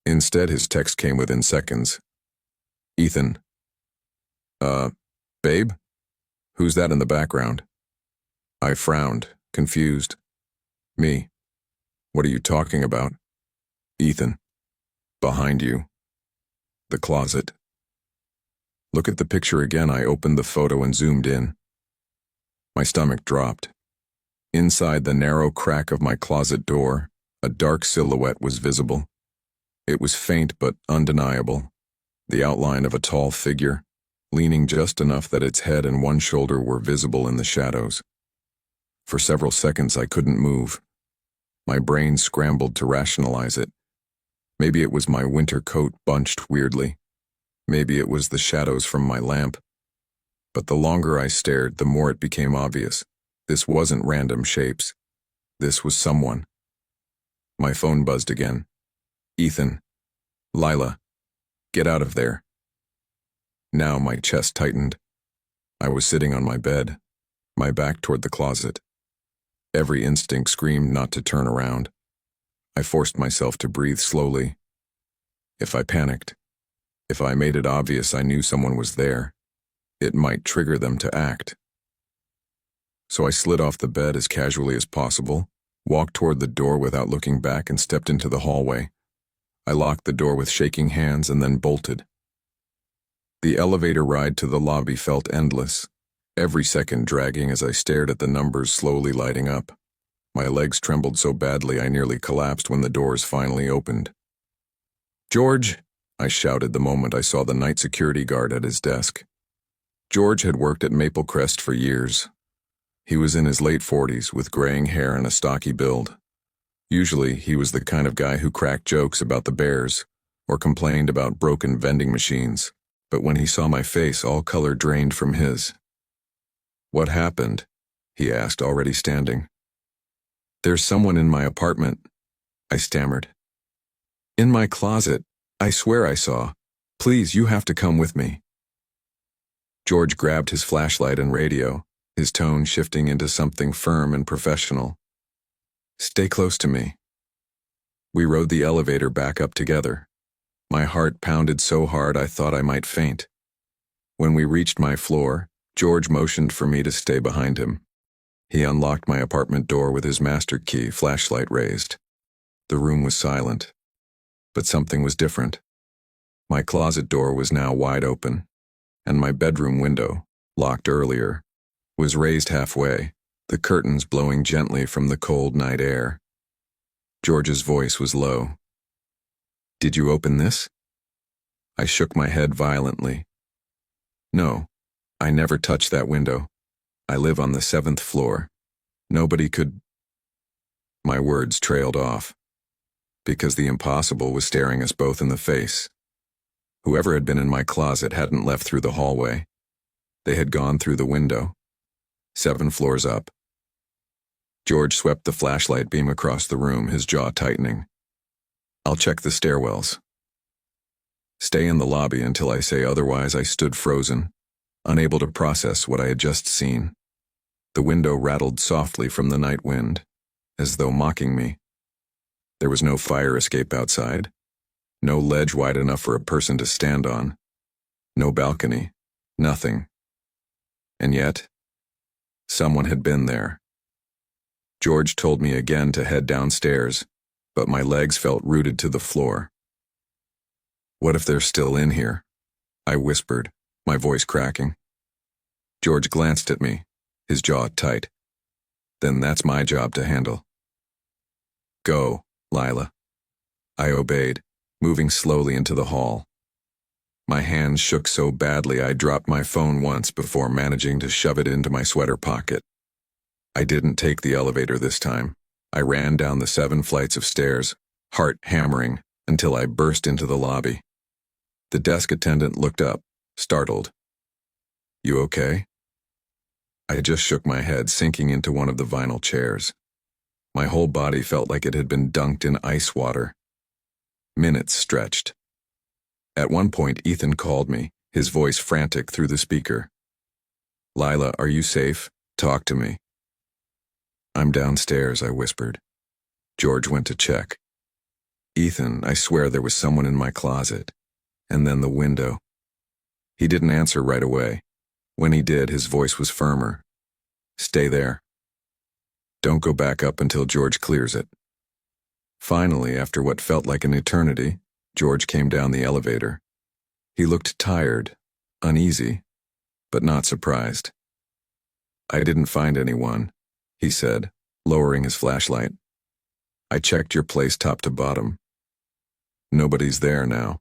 Instead, his text came within seconds. "Ethan. Babe? Who's that in the background?" I frowned, confused. Me. "What are you talking about?" Ethan. "Behind you. The closet." "Look at the picture again." I opened the photo and zoomed in. My stomach dropped. Inside the narrow crack of my closet door, a dark silhouette was visible. It was faint but undeniable, the outline of a tall figure, leaning just enough that its head and one shoulder were visible in the shadows. For several seconds I couldn't move. My brain scrambled to rationalize it. Maybe it was my winter coat bunched weirdly. Maybe it was the shadows from my lamp. But the longer I stared, the more it became obvious. This wasn't random shapes. This was someone. My phone buzzed again. Ethan. Lila. Get out of there. Now my chest tightened. I was sitting on my bed, my back toward the closet. Every instinct screamed not to turn around. I forced myself to breathe slowly. If I panicked, if I made it obvious I knew someone was there, it might trigger them to act. So I slid off the bed as casually as possible, walked toward the door without looking back, and stepped into the hallway. I locked the door with shaking hands and then bolted. The elevator ride to the lobby felt endless, every second dragging as I stared at the numbers slowly lighting up. My legs trembled so badly I nearly collapsed when the doors finally opened. "George!" I shouted the moment I saw the night security guard at his desk. George had worked at Maple Crest for years. He was in his late 40s with graying hair and a stocky build. Usually, he was the kind of guy who cracked jokes about the Bears or complained about broken vending machines. But when he saw my face, all color drained from his. "What happened?" he asked, already standing. "There's someone in my apartment," I stammered. "In my closet. I swear I saw. Please, you have to come with me." George grabbed his flashlight and radio, his tone shifting into something firm and professional. "Stay close to me." We rode the elevator back up together. My heart pounded so hard I thought I might faint. When we reached my floor, George motioned for me to stay behind him. He unlocked my apartment door with his master key, flashlight raised. The room was silent, but something was different. My closet door was now wide open, and my bedroom window, locked earlier, was raised halfway, the curtains blowing gently from the cold night air. George's voice was low. "Did you open this?" I shook my head violently. "No, I never touched that window. I live on the 7th floor. Nobody could—" My words trailed off, because the impossible was staring us both in the face. Whoever had been in my closet hadn't left through the hallway. They had gone through the window, 7 floors up. George swept the flashlight beam across the room, his jaw tightening. "I'll check the stairwells." "Stay in the lobby until I say otherwise." I stood frozen, unable to process what I had just seen. The window rattled softly from the night wind, as though mocking me. There was no fire escape outside, no ledge wide enough for a person to stand on, no balcony, nothing. And yet, someone had been there. George told me again to head downstairs, but my legs felt rooted to the floor. "What if they're still in here?" I whispered, my voice cracking. George glanced at me, his jaw tight. "Then that's my job to handle." "Go, Lila." I obeyed, moving slowly into the hall. My hands shook so badly I dropped my phone once before managing to shove it into my sweater pocket. I didn't take the elevator this time. I ran down the 7 flights of stairs, heart hammering, until I burst into the lobby. The desk attendant looked up, startled. "You okay?" I just shook my head, sinking into one of the vinyl chairs. My whole body felt like it had been dunked in ice water. Minutes stretched. At one point, Ethan called me, his voice frantic through the speaker. "Lila, are you safe? Talk to me." "I'm downstairs," I whispered. George went to check. "Ethan, I swear there was someone in my closet. And then the window." He didn't answer right away. When he did, his voice was firmer. "Stay there. Don't go back up until George clears it." Finally, after what felt like an eternity, George came down the elevator. He looked tired, uneasy, but not surprised. "I didn't find anyone," he said, lowering his flashlight. I checked your place top to bottom. Nobody's there now.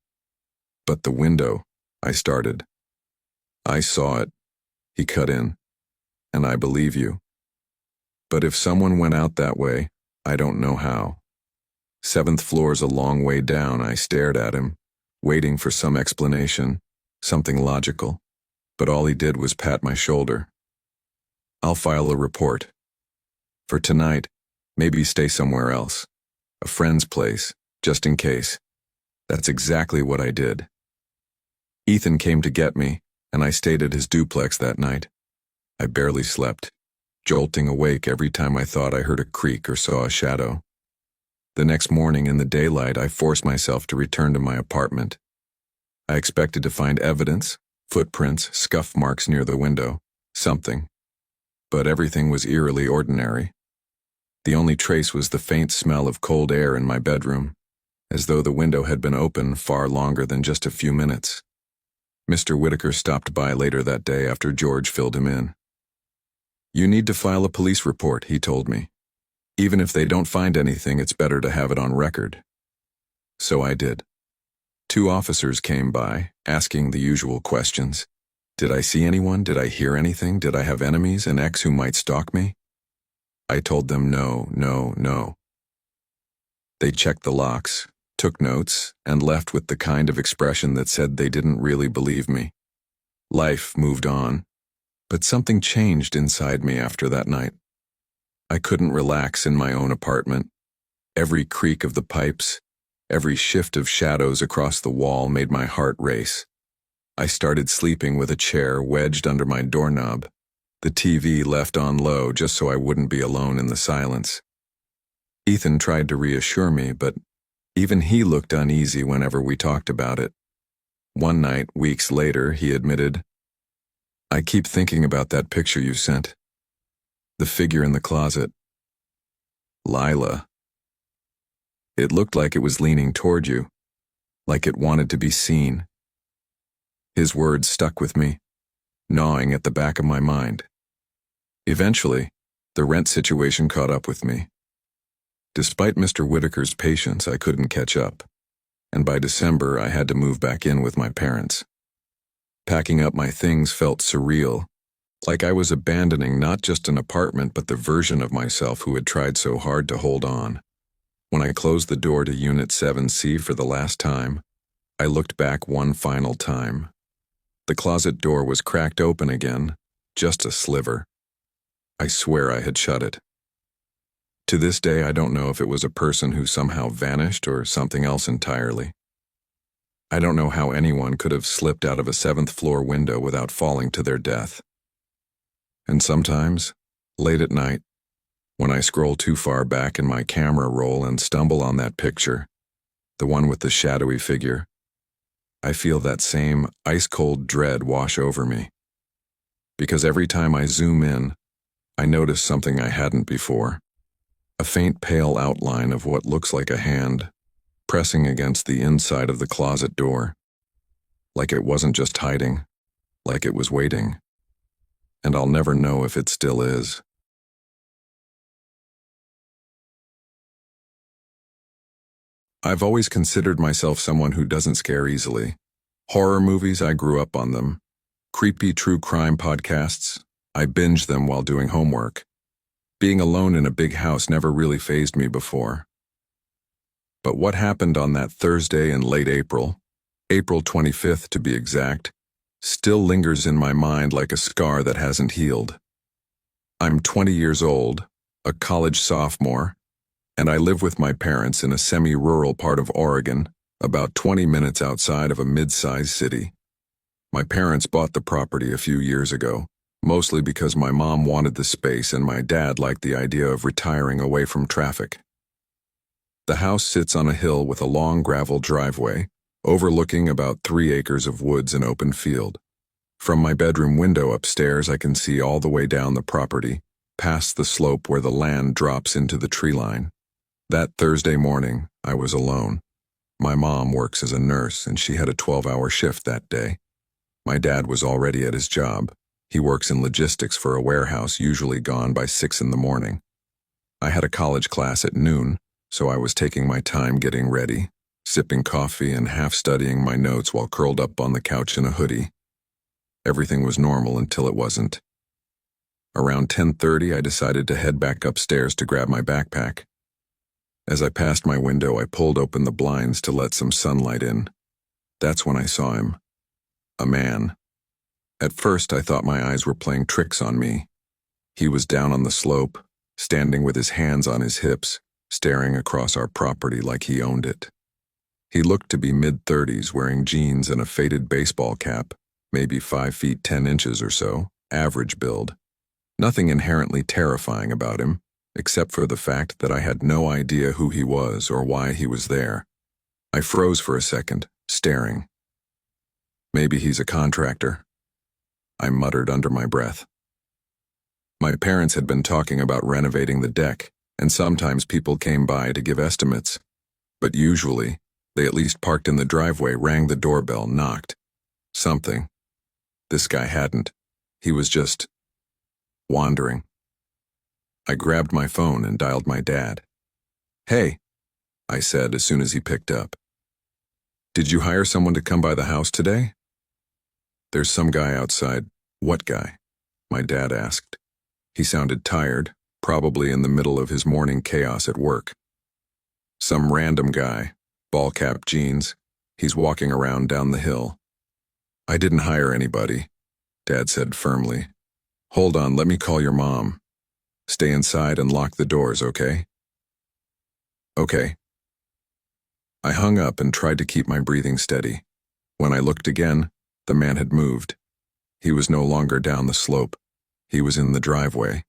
But the window, I started. I saw it. He cut in. And I believe you. But if someone went out that way, I don't know how. 7th floor's a long way down. I stared at him, waiting for some explanation, something logical. But all he did was pat my shoulder. I'll file a report. For tonight, maybe stay somewhere else. A friend's place, just in case. That's exactly what I did. Ethan came to get me, and I stayed at his duplex that night. I barely slept, jolting awake every time I thought I heard a creak or saw a shadow. The next morning in the daylight, I forced myself to return to my apartment. I expected to find evidence, footprints, scuff marks near the window, something. But everything was eerily ordinary. The only trace was the faint smell of cold air in my bedroom, as though the window had been open far longer than just a few minutes. Mr. Whitaker stopped by later that day after George filled him in. "You need to file a police report," he told me. "Even if they don't find anything, it's better to have it on record." So I did. 2 officers came by, asking the usual questions. Did I see anyone? Did I hear anything? Did I have enemies, an ex who might stalk me? I told them no, no, no. They checked the locks, took notes, and left with the kind of expression that said they didn't really believe me. Life moved on, but something changed inside me after that night. I couldn't relax in my own apartment. Every creak of the pipes, every shift of shadows across the wall made my heart race. I started sleeping with a chair wedged under my doorknob, the TV left on low just so I wouldn't be alone in the silence. Ethan tried to reassure me, but even he looked uneasy whenever we talked about it. One night, weeks later, he admitted, "I keep thinking about that picture you sent. The figure in the closet. Lila. It looked like it was leaning toward you, like it wanted to be seen." His words stuck with me, gnawing at the back of my mind. Eventually, the rent situation caught up with me. Despite Mr. Whitaker's patience, I couldn't catch up, and by December I had to move back in with my parents. Packing up my things felt surreal, like I was abandoning not just an apartment but the version of myself who had tried so hard to hold on. When I closed the door to Unit 7C for the last time, I looked back one final time. The closet door was cracked open again, just a sliver. I swear I had shut it. To this day, I don't know if it was a person who somehow vanished or something else entirely. I don't know how anyone could have slipped out of a 7th floor window without falling to their death. And sometimes, late at night, when I scroll too far back in my camera roll and stumble on that picture, the one with the shadowy figure, I feel that same ice-cold dread wash over me. Because every time I zoom in, I notice something I hadn't before. A faint pale outline of what looks like a hand, pressing against the inside of the closet door. Like it wasn't just hiding, like it was waiting. And I'll never know if it still is. I've always considered myself someone who doesn't scare easily. Horror movies, I grew up on them. Creepy true crime podcasts, I binged them while doing homework. Being alone in a big house never really fazed me before. But what happened on that Thursday in late April, April 25th to be exact, still lingers in my mind like a scar that hasn't healed. I'm 20 years old, a college sophomore, and I live with my parents in a semi-rural part of Oregon, about 20 minutes outside of a mid-sized city. My parents bought the property a few years ago, mostly because my mom wanted the space and my dad liked the idea of retiring away from traffic. The house sits on a hill with a long gravel driveway, overlooking about 3 acres of woods and open field. From my bedroom window upstairs, I can see all the way down the property, past the slope where the land drops into the tree line. That Thursday morning, I was alone. My mom works as a nurse, and she had a 12-hour shift that day. My dad was already at his job. He works in logistics for a warehouse, usually gone by 6 in the morning. I had a college class at noon, so I was taking my time getting ready, sipping coffee and half studying my notes while curled up on the couch in a hoodie. Everything was normal until it wasn't. Around 10:30, I decided to head back upstairs to grab my backpack. As I passed my window, I pulled open the blinds to let some sunlight in. That's when I saw him. A man. At first, I thought my eyes were playing tricks on me. He was down on the slope, standing with his hands on his hips, staring across our property like he owned it. He looked to be mid-30s, wearing jeans and a faded baseball cap, maybe 5 feet 10 inches or so, average build. Nothing inherently terrifying about him, except for the fact that I had no idea who he was or why he was there. I froze for a second, staring. Maybe he's a contractor, I muttered under my breath. My parents had been talking about renovating the deck, and sometimes people came by to give estimates. But usually, they at least parked in the driveway, rang the doorbell, knocked. Something. This guy hadn't. He was just wandering. I grabbed my phone and dialed my dad. "Hey," I said as soon as he picked up. "Did you hire someone to come by the house today?" "There's some guy outside." "What guy?" my dad asked. He sounded tired, probably in the middle of his morning chaos at work. "Some random guy, ball-cap jeans. He's walking around down the hill." "I didn't hire anybody," Dad said firmly. "Hold on, let me call your mom. Stay inside and lock the doors, okay?" "Okay." I hung up and tried to keep my breathing steady. When I looked again, the man had moved. He was no longer down the slope. He was in the driveway,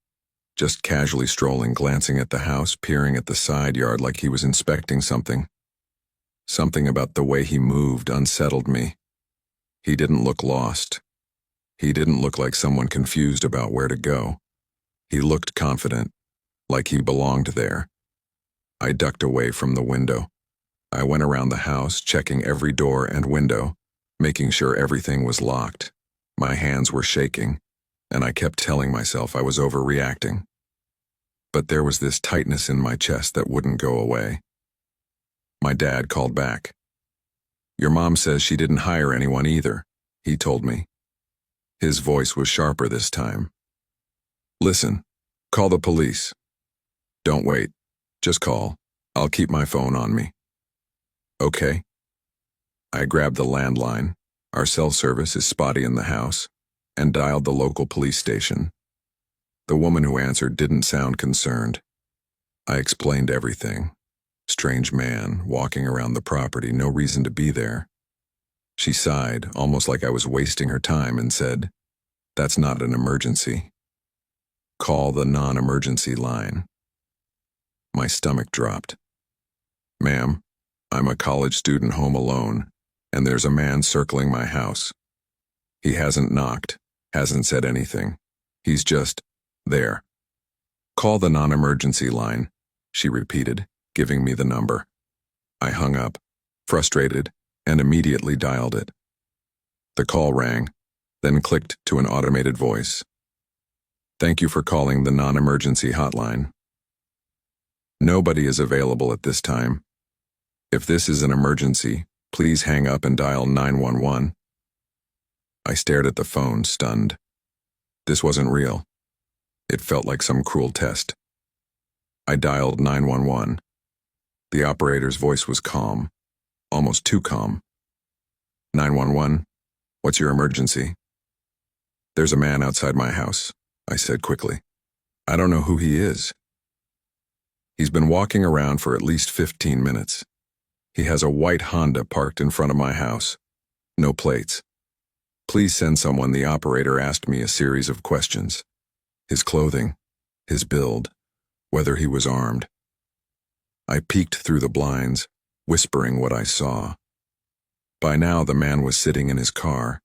just casually strolling, glancing at the house, peering at the side yard like he was inspecting something. Something about the way he moved unsettled me. He didn't look lost. He didn't look like someone confused about where to go. He looked confident, like he belonged there. I ducked away from the window. I went around the house, checking every door and window, making sure everything was locked. My hands were shaking, and I kept telling myself I was overreacting. But there was this tightness in my chest that wouldn't go away. My dad called back. "Your mom says she didn't hire anyone either," he told me. His voice was sharper this time. "Listen, call the police. Don't wait. Just call. I'll keep my phone on me." "Okay." I grabbed the landline. Our cell service is spotty in the house, and dialed the local police station. The woman who answered didn't sound concerned. I explained everything. Strange man, walking around the property, no reason to be there. She sighed, almost like I was wasting her time, and said, "That's not an emergency. Call the non-emergency line." My stomach dropped. "Ma'am, I'm a college student home alone, and there's a man circling my house. He hasn't knocked, hasn't said anything. He's just there." "Call the non-emergency line," she repeated, giving me the number. I hung up, frustrated, and immediately dialed it. The call rang, then clicked to an automated voice. "Thank you for calling the non-emergency hotline. Nobody is available at this time. If this is an emergency, please hang up and dial 911. I stared at the phone, stunned. This wasn't real. It felt like some cruel test. I dialed 911. The operator's voice was calm, almost too calm. 911, what's your emergency?" "There's a man outside my house," I said quickly. "I don't know who he is. He's been walking around for at least 15 minutes. He has a white Honda parked in front of my house. No plates. Please send someone." The operator asked me a series of questions. His clothing, his build, whether he was armed. I peeked through the blinds, whispering what I saw. By now the man was sitting in his car.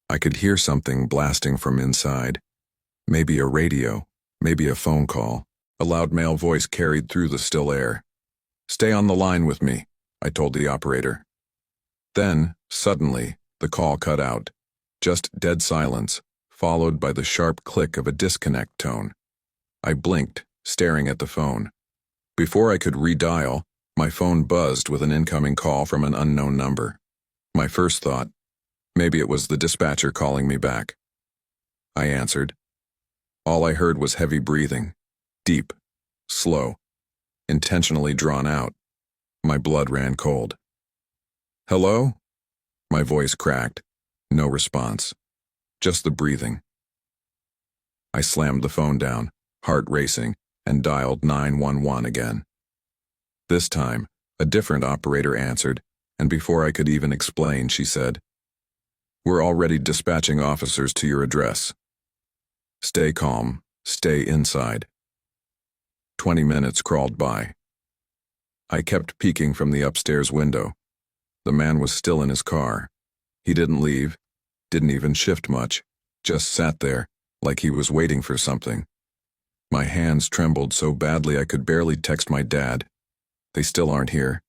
I could hear something blasting from inside. Maybe a radio, maybe a phone call. A loud male voice carried through the still air. "Stay on the line with me," I told the operator. Then, suddenly, the call cut out. Just dead silence, followed by the sharp click of a disconnect tone. I blinked, staring at the phone. Before I could redial, my phone buzzed with an incoming call from an unknown number. My first thought, maybe it was the dispatcher calling me back. I answered. All I heard was heavy breathing, deep, slow, intentionally drawn out. My blood ran cold. Hello? My voice cracked. No response. Just the breathing. I slammed the phone down, heart racing, and dialed 911 again. This time, a different operator answered, and before I could even explain, she said, "We're already dispatching officers to your address. Stay calm, stay inside." 20 minutes crawled by. I kept peeking from the upstairs window. The man was still in his car. He didn't leave, didn't even shift much, just sat there, like he was waiting for something. My hands trembled so badly I could barely text my dad. They still aren't here.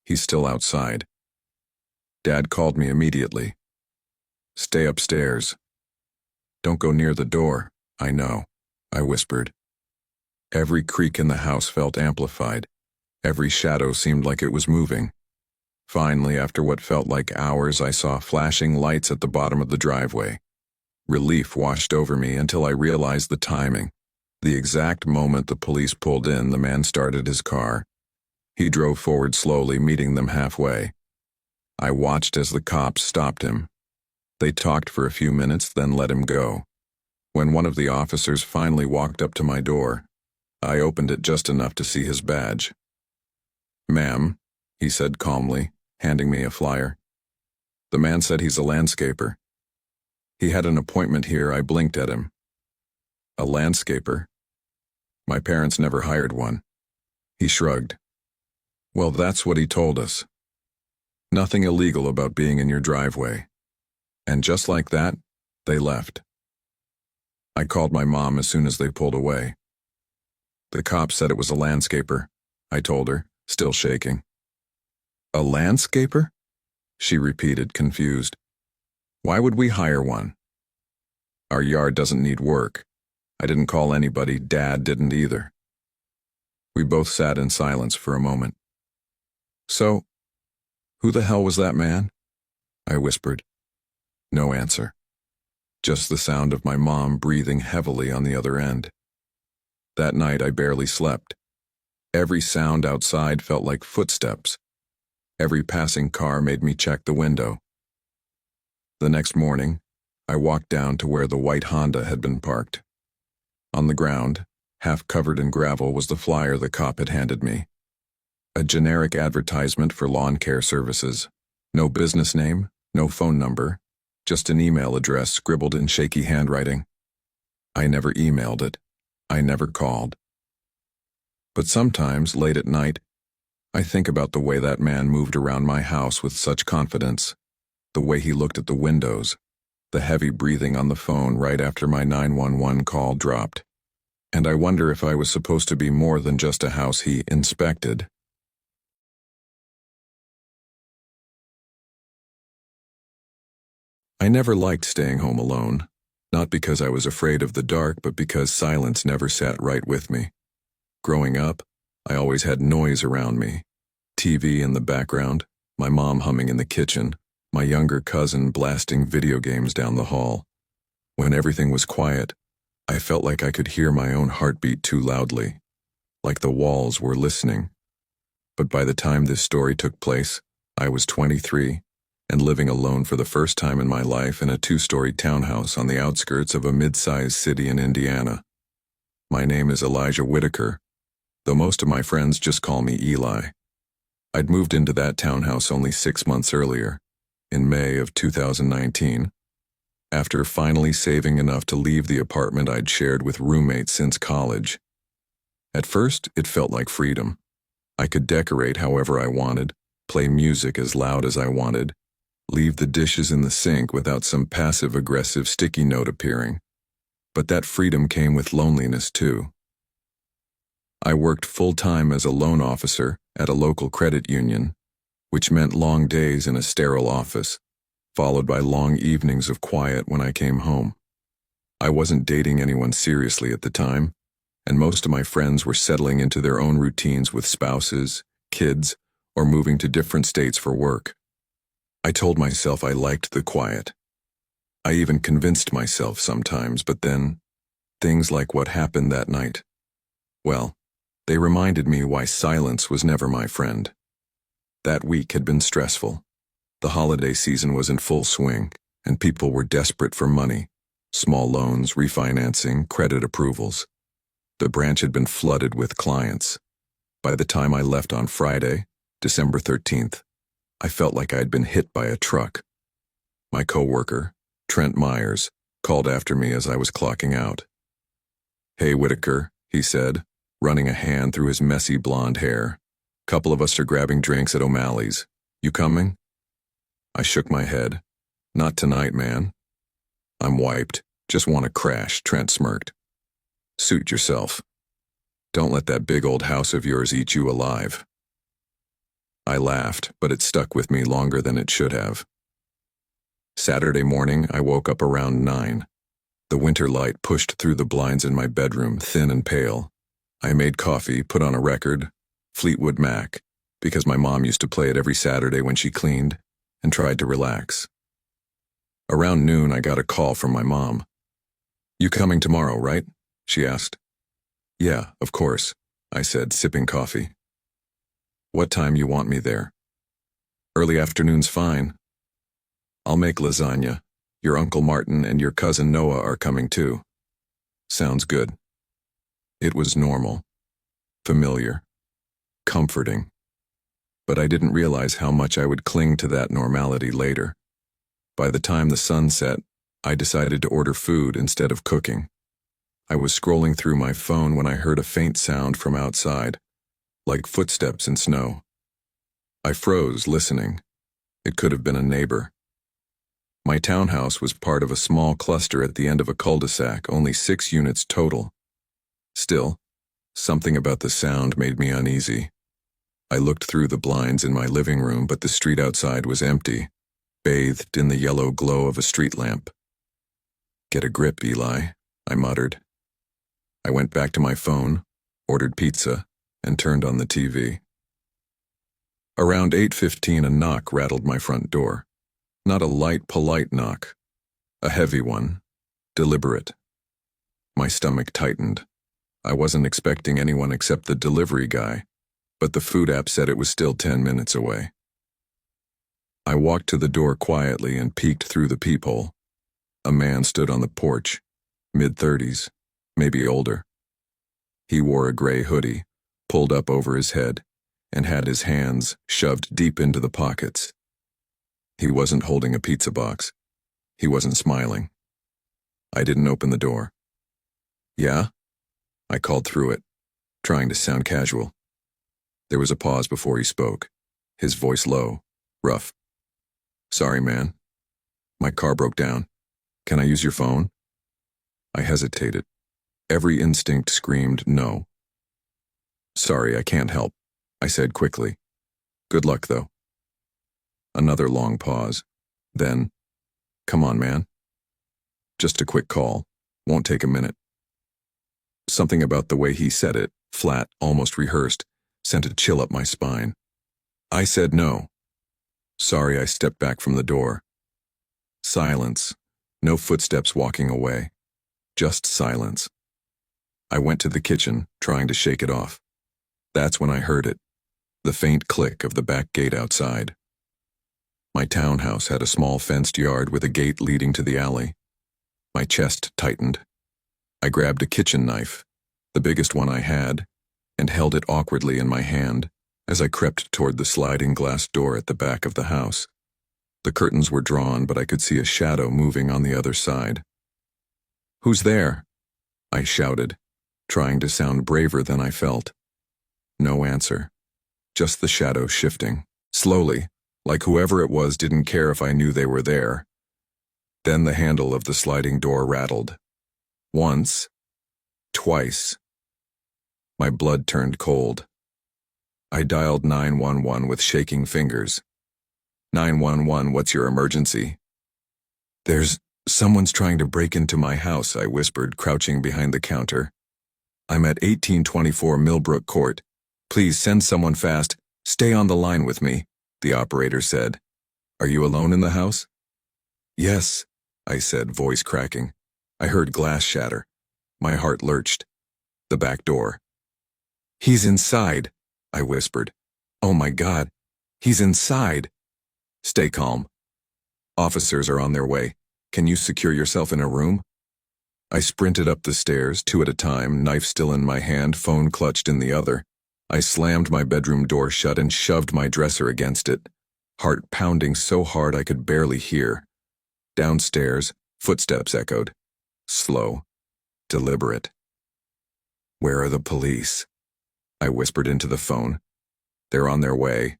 He's still outside. Dad called me immediately. "Stay upstairs." "Don't go near the door." "I know," I whispered. Every creak in the house felt amplified. Every shadow seemed like it was moving. Finally, after what felt like hours, I saw flashing lights at the bottom of the driveway. Relief washed over me until I realized the timing. The exact moment the police pulled in, the man started his car. He drove forward slowly, meeting them halfway. I watched as the cops stopped him. They talked for a few minutes, then let him go. When one of the officers finally walked up to my door, I opened it just enough to see his badge. "Ma'am," he said calmly, handing me a flyer. The man said he's a landscaper. He had an appointment here. I blinked at him. A landscaper? My parents never hired one. He shrugged. "Well, that's what he told us. Nothing illegal about being in your driveway." And just like that, they left. I called my mom as soon as they pulled away. "The cop said it was a landscaper," I told her, still shaking. "A landscaper?" she repeated, confused. "Why would we hire one? Our yard doesn't need work." I didn't call anybody. Dad didn't either. We both sat in silence for a moment. "So, who the hell was that man?" I whispered. No answer. Just the sound of my mom breathing heavily on the other end. That night I barely slept. Every sound outside felt like footsteps. Every passing car made me check the window. The next morning, I walked down to where the white Honda had been parked. On the ground, half covered in gravel, was the flyer the cop had handed me. A generic advertisement for lawn care services. No business name, no phone number, just an email address scribbled in shaky handwriting. I never emailed it. I never called. But sometimes, late at night, I think about the way that man moved around my house with such confidence, the way he looked at the windows, the heavy breathing on the phone right after my 911 call dropped. And I wonder if I was supposed to be more than just a house he inspected. I never liked staying home alone, not because I was afraid of the dark, but because silence never sat right with me. Growing up, I always had noise around me. TV in the background, my mom humming in the kitchen, my younger cousin blasting video games down the hall. When everything was quiet, I felt like I could hear my own heartbeat too loudly, like the walls were listening. But by the time this story took place, I was 23 and living alone for the first time in my life in a 2-story townhouse on the outskirts of a mid-sized city in Indiana. My name is Elijah Whitaker, though most of my friends just call me Eli. I'd moved into that townhouse only 6 months earlier, in May of 2019, after finally saving enough to leave the apartment I'd shared with roommates since college. At first, it felt like freedom. I could decorate however I wanted, play music as loud as I wanted, leave the dishes in the sink without some passive-aggressive sticky note appearing. But that freedom came with loneliness too. I worked full-time as a loan officer at a local credit union, which meant long days in a sterile office, followed by long evenings of quiet when I came home. I wasn't dating anyone seriously at the time, and most of my friends were settling into their own routines with spouses, kids, or moving to different states for work. I told myself I liked the quiet. I even convinced myself sometimes, but then, things like what happened that night, well, they reminded me why silence was never my friend. That week had been stressful. The holiday season was in full swing, and people were desperate for money. Small loans, refinancing, credit approvals. The branch had been flooded with clients. By the time I left on Friday, December 13th, I felt like I'd been hit by a truck. My coworker, Trent Myers, called after me as I was clocking out. "Hey, Whitaker," he said, running a hand through his messy blonde hair. "Couple of us are grabbing drinks at O'Malley's. You coming?" I shook my head. "Not tonight, man." "I'm wiped. Just want to crash," Trent smirked. "Suit yourself. Don't let that big old house of yours eat you alive." I laughed, but it stuck with me longer than it should have. Saturday morning, I woke up around 9. The winter light pushed through the blinds in my bedroom, thin and pale. I made coffee, put on a record, Fleetwood Mac, because my mom used to play it every Saturday when she cleaned, and tried to relax. Around noon, I got a call from my mom. "You coming tomorrow, right?" she asked. "Yeah, of course," I said, sipping coffee. "What time you want me there?" "Early afternoon's fine." "I'll make lasagna. Your Uncle Martin and your cousin Noah are coming too." "Sounds good." It was normal, familiar, comforting. But I didn't realize how much I would cling to that normality later. By the time the sun set, I decided to order food instead of cooking. I was scrolling through my phone when I heard a faint sound from outside, like footsteps in snow. I froze, listening. It could have been a neighbor. My townhouse was part of a small cluster at the end of a cul-de-sac, only 6 units total. Still, something about the sound made me uneasy. I looked through the blinds in my living room, but the street outside was empty, bathed in the yellow glow of a street lamp. "Get a grip, Eli," I muttered. I went back to my phone, ordered pizza, and turned on the TV. Around 8:15, a knock rattled my front door. Not a light, polite knock. A heavy one, deliberate. My stomach tightened. I wasn't expecting anyone except the delivery guy, but the food app said it was still 10 minutes away. I walked to the door quietly and peeked through the peephole. A man stood on the porch, mid-30s, maybe older. He wore a gray hoodie, pulled up over his head, and had his hands shoved deep into the pockets. He wasn't holding a pizza box. He wasn't smiling. I didn't open the door. "Yeah?" I called through it, trying to sound casual. There was a pause before he spoke, his voice low, rough. "Sorry, man. My car broke down. Can I use your phone?" I hesitated. Every instinct screamed no. "Sorry, I can't help," I said quickly. "Good luck, though." Another long pause. Then, "Come on, man. Just a quick call. Won't take a minute." Something about the way he said it, flat, almost rehearsed, sent a chill up my spine. I said no. Sorry, I stepped back from the door. Silence. No footsteps walking away. Just silence. I went to the kitchen, trying to shake it off. That's when I heard it. The faint click of the back gate outside. My townhouse had a small fenced yard with a gate leading to the alley. My chest tightened. I grabbed a kitchen knife, the biggest one I had, and held it awkwardly in my hand as I crept toward the sliding glass door at the back of the house. The curtains were drawn, but I could see a shadow moving on the other side. "Who's there?" I shouted, trying to sound braver than I felt. No answer. Just the shadow shifting, slowly, like whoever it was didn't care if I knew they were there. Then the handle of the sliding door rattled. Once. Twice. My blood turned cold. I dialed 911 with shaking fingers. 911, what's your emergency? Someone's trying to break into my house, I whispered, crouching behind the counter. I'm at 1824 Millbrook Court. Please send someone fast. Stay on the line with me, the operator said. Are you alone in the house? Yes, I said, voice cracking. I heard glass shatter. My heart lurched. The back door. He's inside, I whispered. Oh my God, he's inside. Stay calm. Officers are on their way. Can you secure yourself in a room? I sprinted up the stairs, 2 at a time, knife still in my hand, phone clutched in the other. I slammed my bedroom door shut and shoved my dresser against it, heart pounding so hard I could barely hear. Downstairs, footsteps echoed. Slow, deliberate. Where are the police? I whispered into the phone. They're on their way.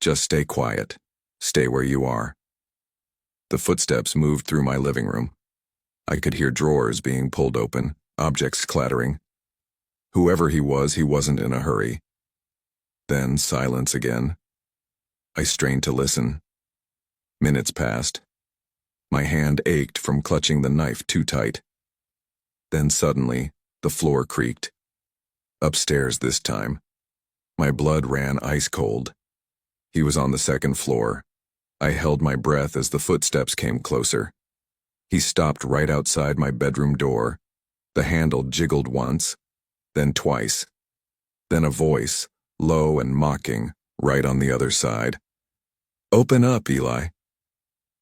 Just stay quiet. Stay where you are. The footsteps moved through my living room. I could hear drawers being pulled open, objects clattering. Whoever he wasn't in a hurry. Then silence again. I strained to listen. Minutes passed. My hand ached from clutching the knife too tight. Then suddenly, the floor creaked. Upstairs this time. My blood ran ice cold. He was on the 2nd floor. I held my breath as the footsteps came closer. He stopped right outside my bedroom door. The handle jiggled once, then twice. Then a voice, low and mocking, right on the other side. Open up, Eli.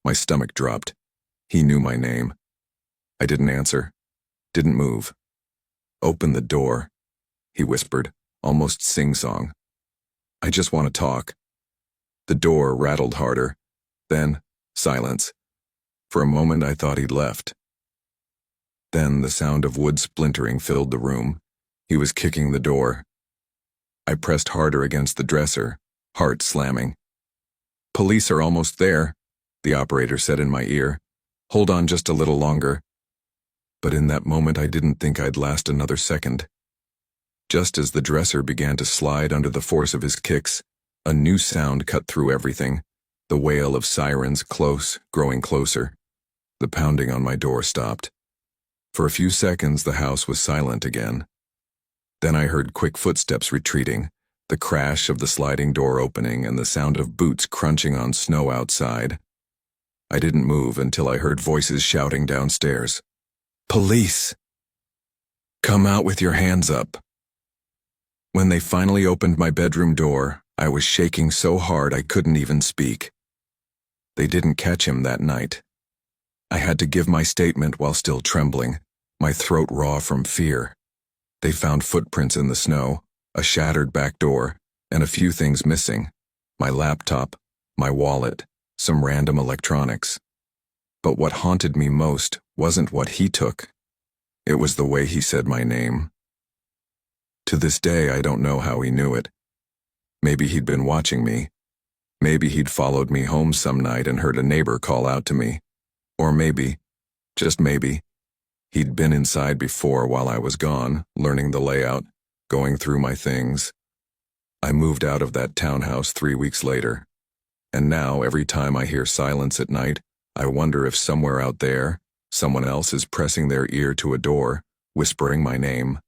My stomach dropped. He knew my name. I didn't answer, didn't move. Open the door, he whispered, almost sing-song. I just want to talk. The door rattled harder. Then, silence. For a moment I thought he'd left. Then the sound of wood splintering filled the room. He was kicking the door. I pressed harder against the dresser, heart slamming. Police are almost there, the operator said in my ear. Hold on just a little longer. But in that moment I didn't think I'd last another second. Just as the dresser began to slide under the force of his kicks, a new sound cut through everything. The wail of sirens, close, growing closer. The pounding on my door stopped. For a few seconds the house was silent again. Then I heard quick footsteps retreating, the crash of the sliding door opening and the sound of boots crunching on snow outside. I didn't move until I heard voices shouting downstairs. Police! Come out with your hands up. When they finally opened my bedroom door, I was shaking so hard I couldn't even speak. They didn't catch him that night. I had to give my statement while still trembling, my throat raw from fear. They found footprints in the snow, a shattered back door, and a few things missing. My laptop, my wallet, some random electronics. But what haunted me most wasn't what he took. It was the way he said my name. To this day, I don't know how he knew it. Maybe he'd been watching me. Maybe he'd followed me home some night and heard a neighbor call out to me. Or maybe, just maybe, he'd been inside before while I was gone, learning the layout, going through my things. I moved out of that townhouse 3 weeks later. And now, every time I hear silence at night, I wonder if somewhere out there, someone else is pressing their ear to a door, whispering my name.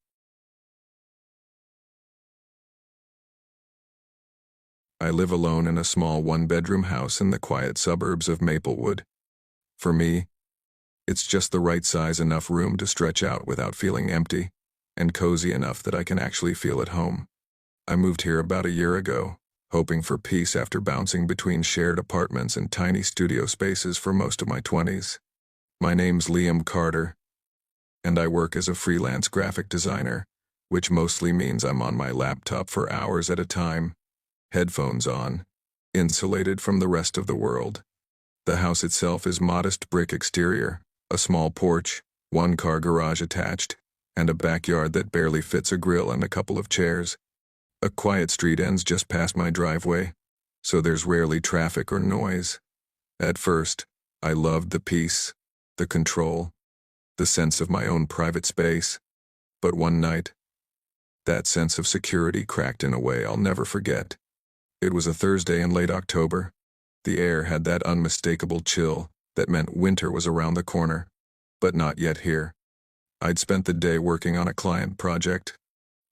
I live alone in a small 1-bedroom house in the quiet suburbs of Maplewood. For me, it's just the right size enough room to stretch out without feeling empty, and cozy enough that I can actually feel at home. I moved here about a year ago, hoping for peace after bouncing between shared apartments and tiny studio spaces for most of my 20s. My name's Liam Carter, and I work as a freelance graphic designer, which mostly means I'm on my laptop for hours at a time, headphones on, insulated from the rest of the world. The house itself is modest brick exterior, a small porch, 1-car garage attached, and a backyard that barely fits a grill and a couple of chairs. A quiet street ends just past my driveway, so there's rarely traffic or noise. At first, I loved the peace, the control, the sense of my own private space. But one night, that sense of security cracked in a way I'll never forget. It was a Thursday in late October. The air had that unmistakable chill that meant winter was around the corner, but not yet here. I'd spent the day working on a client project,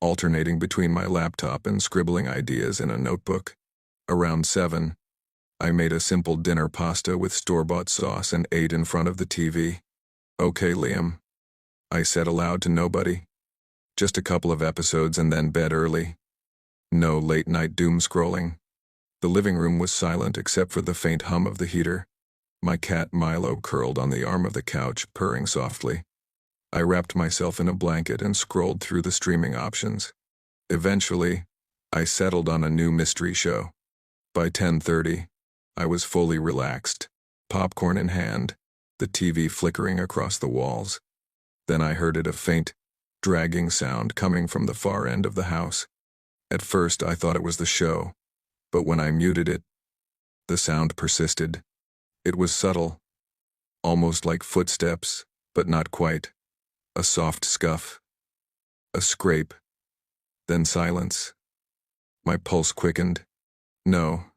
alternating between my laptop and scribbling ideas in a notebook. Around 7, I made a simple dinner pasta with store-bought sauce and ate in front of the TV. "Okay, Liam," I said aloud to nobody. "Just a couple of episodes and then bed early. No late-night doom scrolling." The living room was silent except for the faint hum of the heater. My cat Milo curled on the arm of the couch, purring softly. I wrapped myself in a blanket and scrolled through the streaming options. Eventually, I settled on a new mystery show. By 10:30, I was fully relaxed, popcorn in hand, the TV flickering across the walls. Then I heard a faint, dragging sound coming from the far end of the house. At first, I thought it was the show, but when I muted it, the sound persisted. It was subtle, almost like footsteps, but not quite. A soft scuff, a scrape, then silence. My pulse quickened. "No,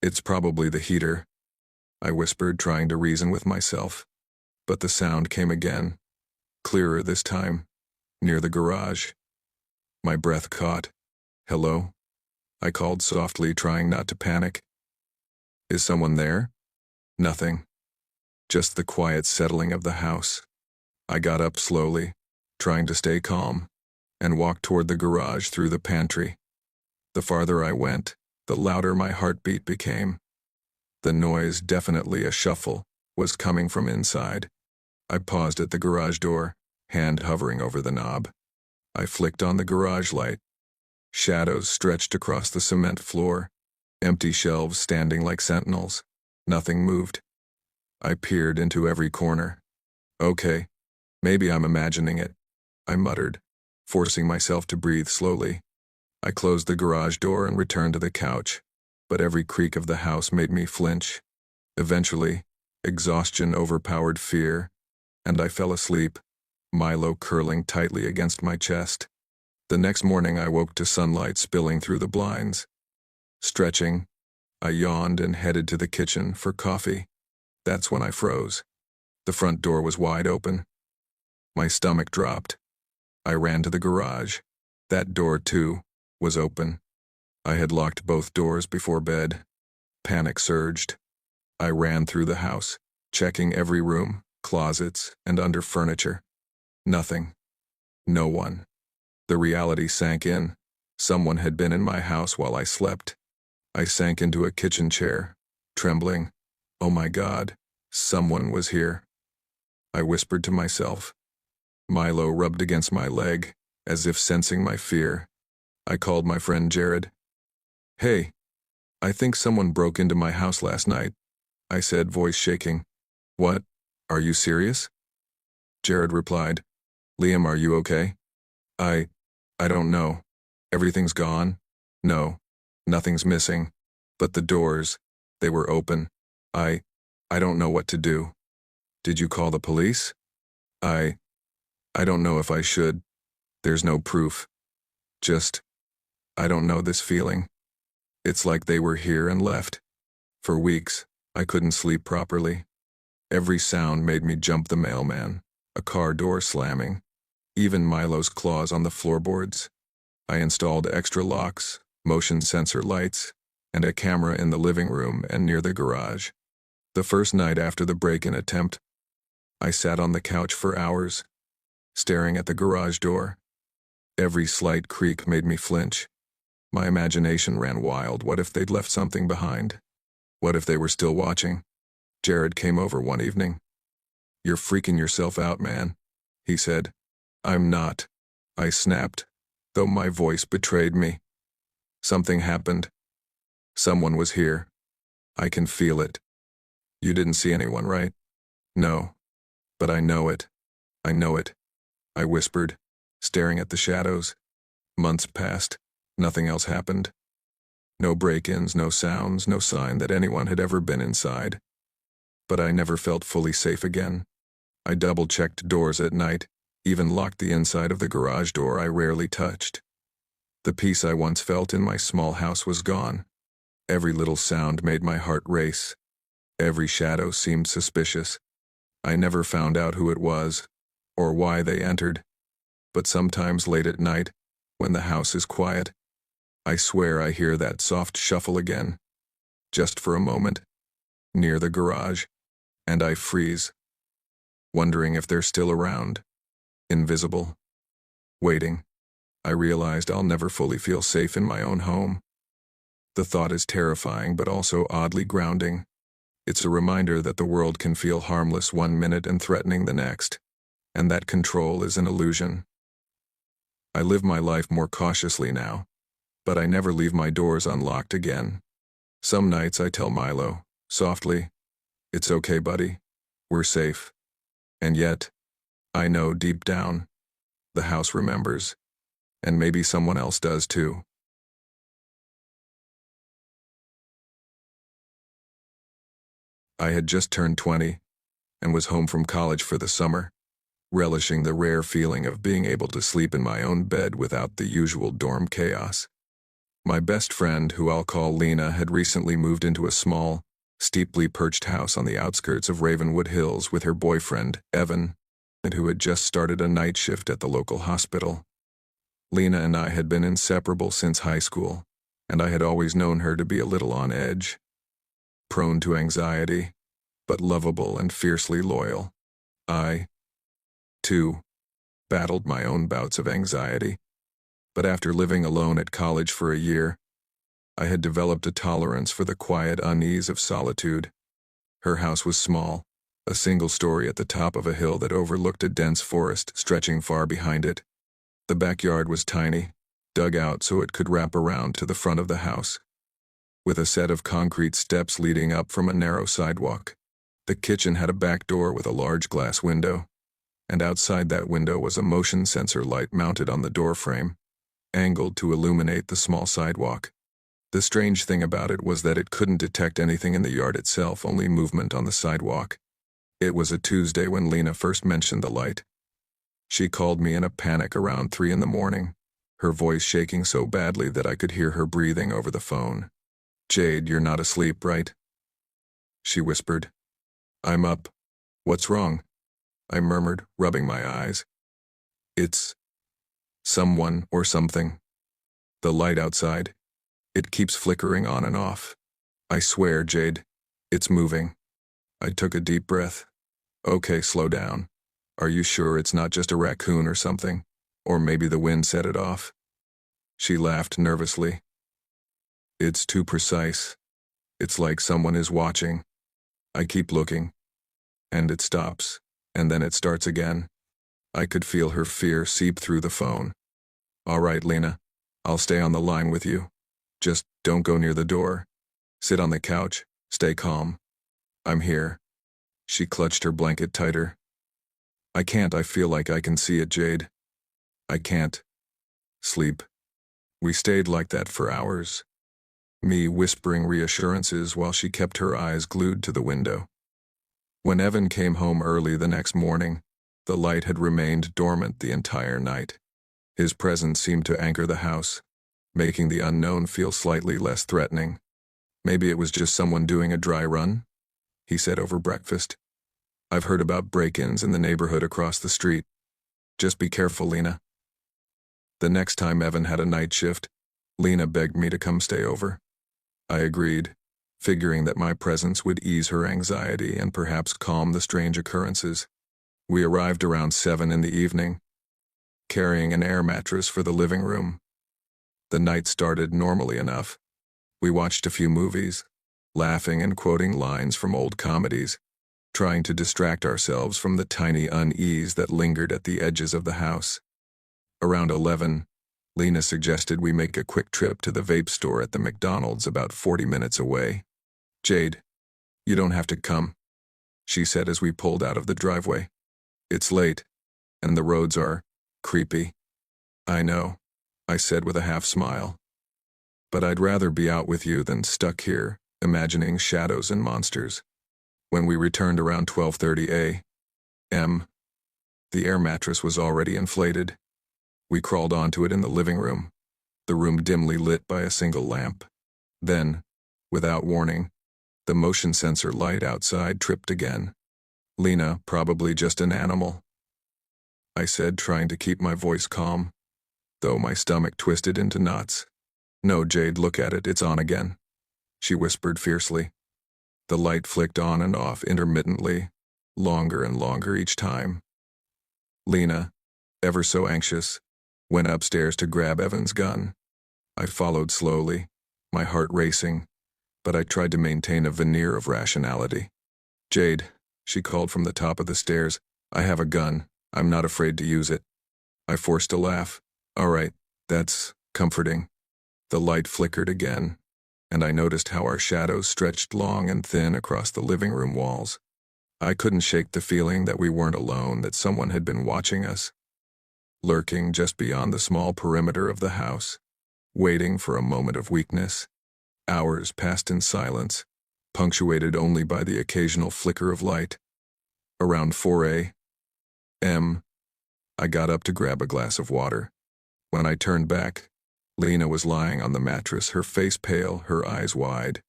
it's probably the heater," I whispered, trying to reason with myself. But the sound came again, clearer this time, near the garage. My breath caught. "Hello?" I called softly, trying not to panic. "Is someone there?" Nothing. Just the quiet settling of the house. I got up slowly, trying to stay calm, and walked toward the garage through the pantry. The farther I went, the louder my heartbeat became. The noise, definitely a shuffle, was coming from inside. I paused at the garage door, hand hovering over the knob. I flicked on the garage light. Shadows stretched across the cement floor, empty shelves standing like sentinels. Nothing moved. I peered into every corner. "Okay, maybe I'm imagining it," I muttered, forcing myself to breathe slowly. I closed the garage door and returned to the couch, but every creak of the house made me flinch. Eventually, exhaustion overpowered fear, and I fell asleep, Milo curling tightly against my chest. The next morning I woke to sunlight spilling through the blinds. Stretching, I yawned and headed to the kitchen for coffee. That's when I froze. The front door was wide open. My stomach dropped. I ran to the garage. That door, too, was open. I had locked both doors before bed. Panic surged. I ran through the house, checking every room, closets, and under furniture. Nothing. No one. The reality sank in. Someone had been in my house while I slept. I sank into a kitchen chair, trembling. Oh my God, someone was here. I whispered to myself. Milo rubbed against my leg, as if sensing my fear. I called my friend Jared. "Hey, I think someone broke into my house last night," I said, voice shaking. "What? Are you serious?" Jared replied, "Liam, are you okay?" I don't know. Everything's gone? No, nothing's missing. But the doors, they were open. I don't know what to do." "Did you call the police?" I don't know if I should. There's no proof. Just, I don't know this feeling. It's like they were here and left. For weeks, I couldn't sleep properly. Every sound made me jump the mailman, a car door slamming, even Milo's claws on the floorboards. I installed extra locks, motion sensor lights, and a camera in the living room and near the garage. The first night after the break-in attempt, I sat on the couch for hours, staring at the garage door. Every slight creak made me flinch. My imagination ran wild. What if they'd left something behind? What if they were still watching? Jared came over one evening. "You're freaking yourself out, man," he said. "I'm not," I snapped, though my voice betrayed me. "Something happened. Someone was here. I can feel it." "You didn't see anyone, right?" "No. But I know it. I know it," I whispered, staring at the shadows. Months passed. Nothing else happened. No break-ins, no sounds, no sign that anyone had ever been inside. But I never felt fully safe again. I double-checked doors at night, even locked the inside of the garage door I rarely touched. The peace I once felt in my small house was gone. Every little sound made my heart race. Every shadow seemed suspicious. I never found out who it was, or why they entered, but sometimes late at night, when the house is quiet, I swear I hear that soft shuffle again, just for a moment, near the garage, and I freeze, wondering if they're still around, invisible, waiting. I realized I'll never fully feel safe in my own home. The thought is terrifying but also oddly grounding. It's a reminder that the world can feel harmless one minute and threatening the next, and that control is an illusion. I live my life more cautiously now, but I never leave my doors unlocked again. Some nights I tell Milo, softly, "It's okay, buddy. We're safe." And yet, I know deep down, the house remembers, and maybe someone else does too. I had just turned 20 and was home from college for the summer, relishing the rare feeling of being able to sleep in my own bed without the usual dorm chaos. My best friend, who I'll call Lena, had recently moved into a small, steeply perched house on the outskirts of Ravenwood Hills with her boyfriend, Evan, and who had just started a night shift at the local hospital. Lena and I had been inseparable since high school, and I had always known her to be a little on edge, prone to anxiety, but lovable and fiercely loyal. I, too, battled my own bouts of anxiety, but after living alone at college for a year, I had developed a tolerance for the quiet unease of solitude. Her house was small, a single story at the top of a hill that overlooked a dense forest stretching far behind it. The backyard was tiny, dug out so it could wrap around to the front of the house, with a set of concrete steps leading up from a narrow sidewalk. The kitchen had a back door with a large glass window, and outside that window was a motion sensor light mounted on the door frame, angled to illuminate the small sidewalk. The strange thing about it was that it couldn't detect anything in the yard itself, only movement on the sidewalk. It was a Tuesday when Lena first mentioned the light. She called me in a panic around 3 in the morning, her voice shaking so badly that I could hear her breathing over the phone. "Jade, you're not asleep, right?" she whispered. "I'm up. What's wrong?" I murmured, rubbing my eyes. "It's someone or something. The light outside. It keeps flickering on and off. I swear, Jade, it's moving." I took a deep breath. "Okay, slow down. Are you sure it's not just a raccoon or something? Or maybe the wind set it off?" She laughed nervously. "It's too precise. It's like someone is watching. I keep looking, and it stops, and then it starts again." I could feel her fear seep through the phone. "All right, Lena, I'll stay on the line with you. Just don't go near the door. Sit on the couch, stay calm. I'm here." She clutched her blanket tighter. "I can't. I feel like I can see it, Jade. I can't sleep." We stayed like that for hours, me whispering reassurances while she kept her eyes glued to the window. When Evan came home early the next morning, the light had remained dormant the entire night. His presence seemed to anchor the house, making the unknown feel slightly less threatening. "Maybe it was just someone doing a dry run," he said over breakfast. "I've heard about break-ins in the neighborhood across the street. Just be careful, Lena." The next time Evan had a night shift, Lena begged me to come stay over. I agreed, figuring that my presence would ease her anxiety and perhaps calm the strange occurrences. We arrived around 7 in the evening, carrying an air mattress for the living room. The night started normally enough. We watched a few movies, laughing and quoting lines from old comedies, trying to distract ourselves from the tiny unease that lingered at the edges of the house. Around 11, Lena suggested we make a quick trip to the vape store at the McDonald's about 40 minutes away. "Jade, you don't have to come," she said as we pulled out of the driveway. "It's late, and the roads are creepy." "I know," I said with a half smile. "But I'd rather be out with you than stuck here, imagining shadows and monsters." When we returned around 12:30 a.m., the air mattress was already inflated. We crawled onto it in the living room, the room dimly lit by a single lamp. Then, without warning, the motion sensor light outside tripped again. Lena, probably just an animal, I said, trying to keep my voice calm, though my stomach twisted into knots. No, Jade, look at it, it's on again, she whispered fiercely. The light flicked on and off intermittently, longer and longer each time. Lena, ever so anxious, went upstairs to grab Evan's gun. I followed slowly, my heart racing, but I tried to maintain a veneer of rationality. Jade, she called from the top of the stairs, I have a gun. I'm not afraid to use it. I forced a laugh. All right, that's comforting. The light flickered again, and I noticed how our shadows stretched long and thin across the living room walls. I couldn't shake the feeling that we weren't alone, that someone had been watching us, lurking just beyond the small perimeter of the house, waiting for a moment of weakness. Hours passed in silence, punctuated only by the occasional flicker of light. Around 4 a.m., I got up to grab a glass of water. When I turned back, Lena was lying on the mattress, her face pale, her eyes wide.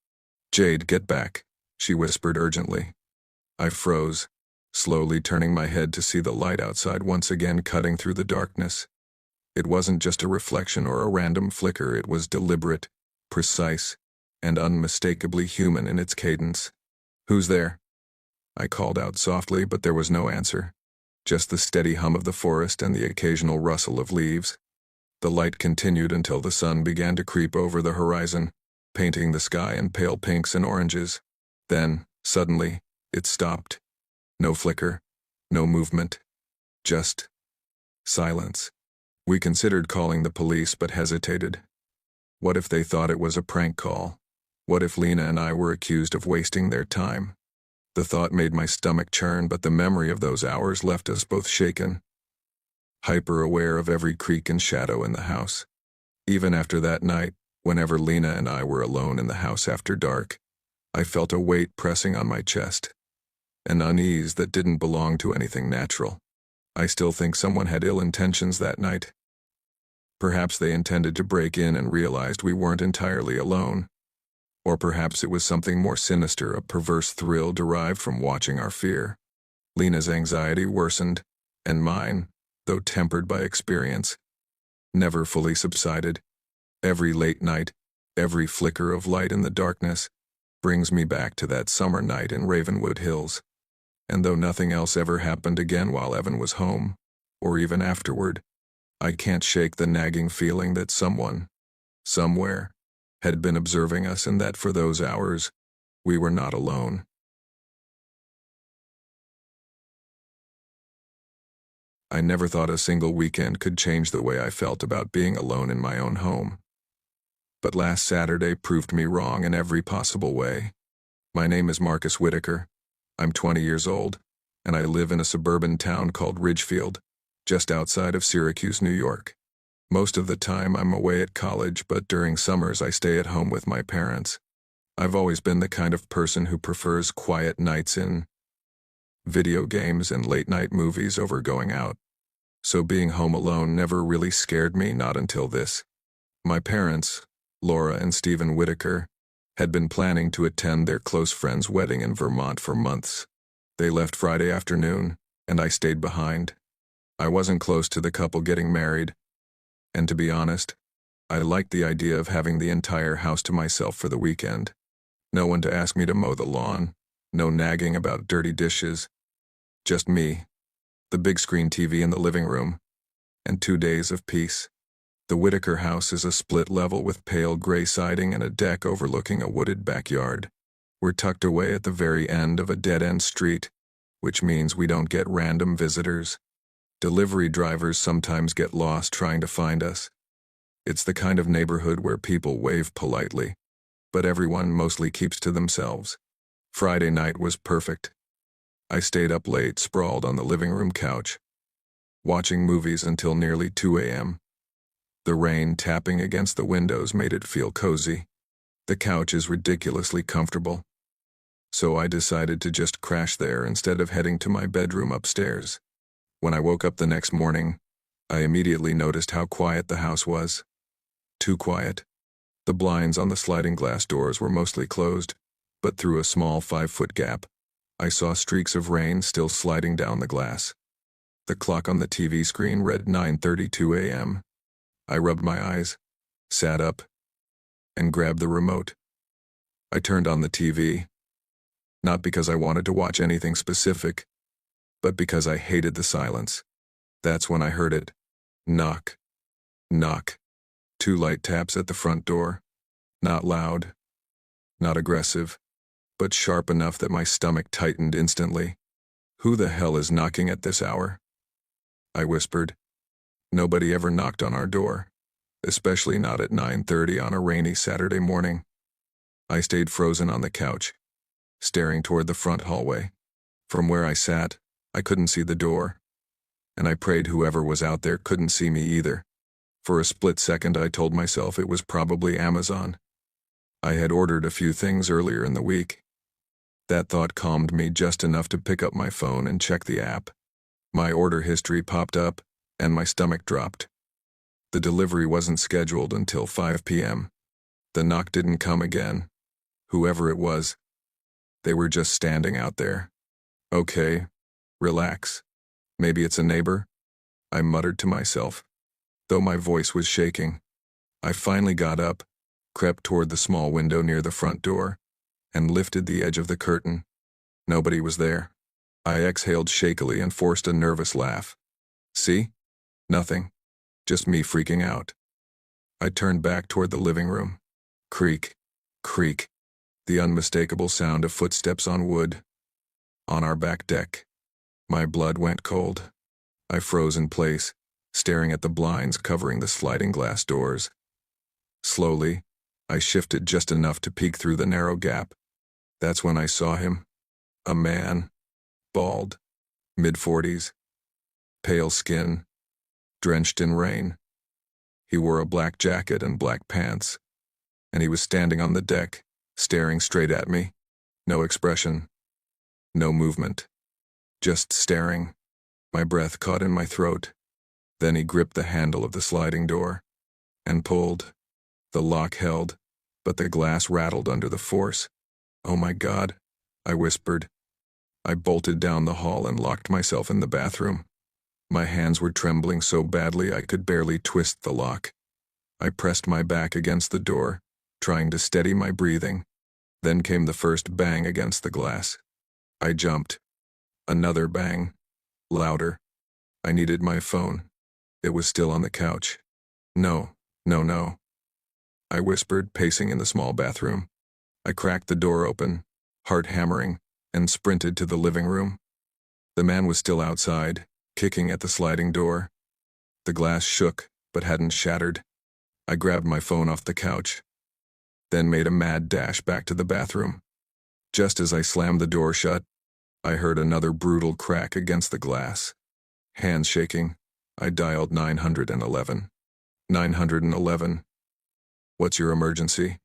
Jade, get back, she whispered urgently. I froze, slowly turning my head to see the light outside once again cutting through the darkness. It wasn't just a reflection or a random flicker, it was deliberate, precise, and unmistakably human in its cadence. Who's there? I called out softly, but there was no answer. Just the steady hum of the forest and the occasional rustle of leaves. The light continued until the sun began to creep over the horizon, painting the sky in pale pinks and oranges. Then, suddenly, it stopped. No flicker, no movement, just silence. We considered calling the police but hesitated. What if they thought it was a prank call? What if Lena and I were accused of wasting their time? The thought made my stomach churn, but the memory of those hours left us both shaken, hyper-aware of every creak and shadow in the house. Even after that night, whenever Lena and I were alone in the house after dark, I felt a weight pressing on my chest, an unease that didn't belong to anything natural. I still think someone had ill intentions that night. Perhaps they intended to break in and realized we weren't entirely alone. Or perhaps it was something more sinister, a perverse thrill derived from watching our fear. Lena's anxiety worsened, and mine, though tempered by experience, never fully subsided. Every late night, every flicker of light in the darkness, brings me back to that summer night in Ravenwood Hills. And though nothing else ever happened again while Evan was home, or even afterward, I can't shake the nagging feeling that someone, somewhere, had been observing us, and that for those hours, we were not alone. I never thought a single weekend could change the way I felt about being alone in my own home. But last Saturday proved me wrong in every possible way. My name is Marcus Whitaker. I'm 20 years old, and I live in a suburban town called Ridgefield, just outside of Syracuse, New York. Most of the time I'm away at college, but during summers I stay at home with my parents. I've always been the kind of person who prefers quiet nights in video games and late-night movies over going out. So being home alone never really scared me, not until this. My parents, Laura and Stephen Whitaker, had been planning to attend their close friend's wedding in Vermont for months. They left Friday afternoon, and I stayed behind. I wasn't close to the couple getting married, and to be honest, I liked the idea of having the entire house to myself for the weekend. No one to ask me to mow the lawn, no nagging about dirty dishes. Just me, the big screen TV in the living room, and 2 days of peace. The Whitaker house is a split level with pale gray siding and a deck overlooking a wooded backyard. We're tucked away at the very end of a dead-end street, which means we don't get random visitors. Delivery drivers sometimes get lost trying to find us. It's the kind of neighborhood where people wave politely, but everyone mostly keeps to themselves. Friday night was perfect. I stayed up late, sprawled on the living room couch, watching movies until nearly 2 a.m. The rain tapping against the windows made it feel cozy. The couch is ridiculously comfortable, so I decided to just crash there instead of heading to my bedroom upstairs. When I woke up the next morning, I immediately noticed how quiet the house was. Too quiet. The blinds on the sliding glass doors were mostly closed, but through a small 5-foot gap, I saw streaks of rain still sliding down the glass. The clock on the TV screen read 9:32 a.m. I rubbed my eyes, sat up, and grabbed the remote. I turned on the TV, not because I wanted to watch anything specific, but because I hated the silence. That's when I heard it. Knock. Knock. 2 light taps at the front door. Not loud, not aggressive, but sharp enough that my stomach tightened instantly. Who the hell is knocking at this hour? I whispered. Nobody ever knocked on our door, especially not at 9:30 on a rainy Saturday morning. I stayed frozen on the couch, staring toward the front hallway. From where I sat, I couldn't see the door, and I prayed whoever was out there couldn't see me either. For a split second, I told myself it was probably Amazon. I had ordered a few things earlier in the week. That thought calmed me just enough to pick up my phone and check the app. My order history popped up, and my stomach dropped. The delivery wasn't scheduled until 5 p.m. The knock didn't come again. Whoever it was, they were just standing out there. Okay, relax. Maybe it's a neighbor, I muttered to myself, though my voice was shaking. I finally got up, crept toward the small window near the front door, and lifted the edge of the curtain. Nobody was there. I exhaled shakily and forced a nervous laugh. See? Nothing. Just me freaking out. I turned back toward the living room. Creak, creak. The unmistakable sound of footsteps on wood. On our back deck. My blood went cold. I froze in place, staring at the blinds covering the sliding glass doors. Slowly, I shifted just enough to peek through the narrow gap. That's when I saw him. A man. Bald. Mid-40s. Pale skin. Drenched in rain. He wore a black jacket and black pants, and he was standing on the deck, staring straight at me. No expression. No movement. Just staring. My breath caught in my throat. Then he gripped the handle of the sliding door and pulled. The lock held, but the glass rattled under the force. Oh my God, I whispered. I bolted down the hall and locked myself in the bathroom. My hands were trembling so badly I could barely twist the lock. I pressed my back against the door, trying to steady my breathing. Then came the first bang against the glass. I jumped. Another bang. Louder. I needed my phone. It was still on the couch. No, no, no. I whispered, pacing in the small bathroom. I cracked the door open, heart hammering, and sprinted to the living room. The man was still outside, kicking at the sliding door. The glass shook, but hadn't shattered. I grabbed my phone off the couch, then made a mad dash back to the bathroom. Just as I slammed the door shut, I heard another brutal crack against the glass. Hands shaking, I dialed 911. 911. What's your emergency?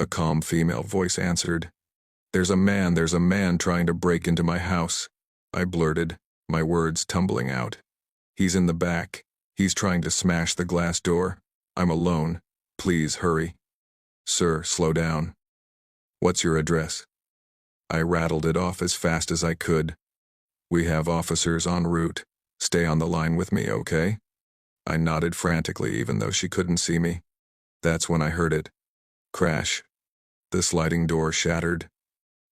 A calm female voice answered. There's a man trying to break into my house, I blurted, my words tumbling out. He's in the back. He's trying to smash the glass door. I'm alone. Please hurry. Sir, slow down. What's your address? I rattled it off as fast as I could. We have officers en route. Stay on the line with me, okay? I nodded frantically even though she couldn't see me. That's when I heard it. Crash. The sliding door shattered.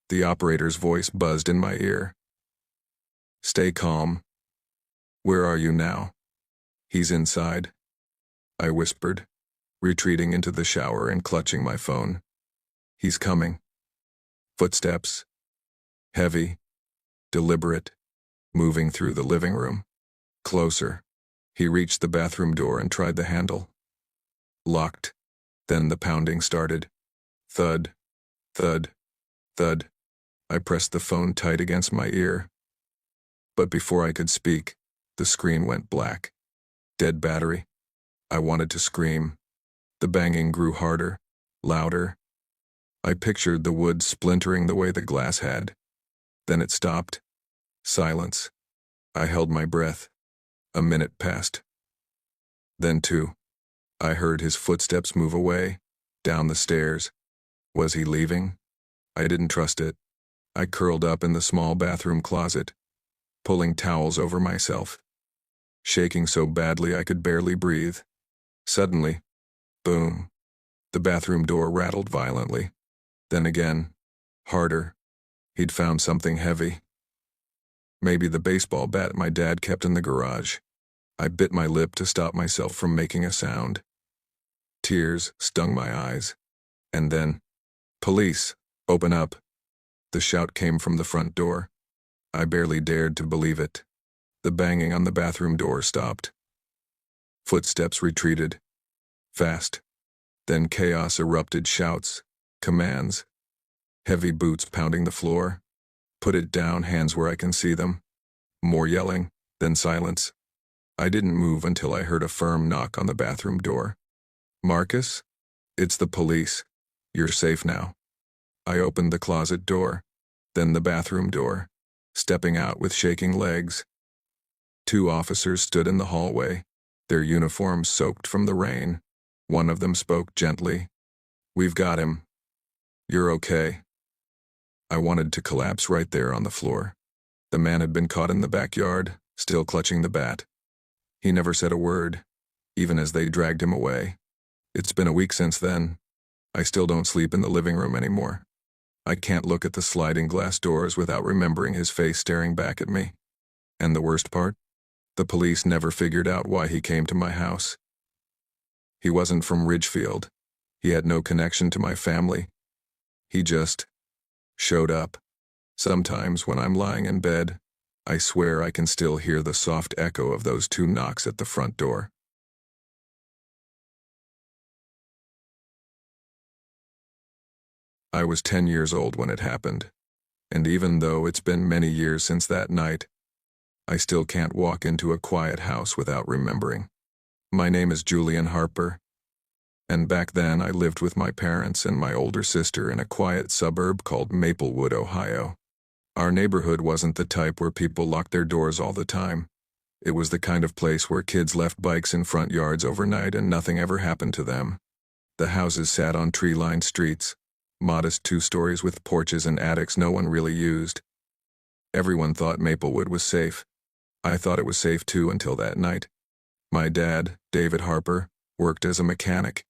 The operator's voice buzzed in my ear. Stay calm. Where are you now? He's inside, I whispered, retreating into the shower and clutching my phone. He's coming. Footsteps. Heavy, deliberate, moving through the living room. Closer. He reached the bathroom door and tried the handle. Locked. Then the pounding started. Thud, thud, thud. I pressed the phone tight against my ear. But before I could speak, the screen went black. Dead battery. I wanted to scream. The banging grew harder, louder. I pictured the wood splintering the way the glass had. Then it stopped. Silence. I held my breath. A minute passed. Then 2. I heard his footsteps move away, down the stairs. Was he leaving? I didn't trust it. I curled up in the small bathroom closet, pulling towels over myself, shaking so badly I could barely breathe. Suddenly, boom, the bathroom door rattled violently. Then again, harder. He'd found something heavy. Maybe the baseball bat my dad kept in the garage. I bit my lip to stop myself from making a sound. Tears stung my eyes. And then, "Police, open up." The shout came from the front door. I barely dared to believe it. The banging on the bathroom door stopped. Footsteps retreated. Fast. Then chaos erupted, shouts, commands. Heavy boots pounding the floor. "Put it down," hands where I can see them. More yelling, then silence. I didn't move until I heard a firm knock on the bathroom door. "Marcus? It's the police. You're safe now." I opened the closet door, then the bathroom door, stepping out with shaking legs. 2 officers stood in the hallway, their uniforms soaked from the rain. One of them spoke gently. "We've got him. You're okay." I wanted to collapse right there on the floor. The man had been caught in the backyard, still clutching the bat. He never said a word, even as they dragged him away. It's been a week since then. I still don't sleep in the living room anymore. I can't look at the sliding glass doors without remembering his face staring back at me. And the worst part? The police never figured out why he came to my house. He wasn't from Ridgefield. He had no connection to my family. He just showed up. Sometimes when I'm lying in bed, I swear I can still hear the soft echo of those 2 knocks at the front door. I was 10 years old when it happened, and even though it's been many years since that night, I still can't walk into a quiet house without remembering. My name is Julian Harper, and back then I lived with my parents and my older sister in a quiet suburb called Maplewood, Ohio. Our neighborhood wasn't the type where people locked their doors all the time. It was the kind of place where kids left bikes in front yards overnight and nothing ever happened to them. The houses sat on tree-lined streets, modest 2 stories with porches and attics no one really used. Everyone thought Maplewood was safe. I thought it was safe too until that night. My dad, David Harper, worked as a mechanic.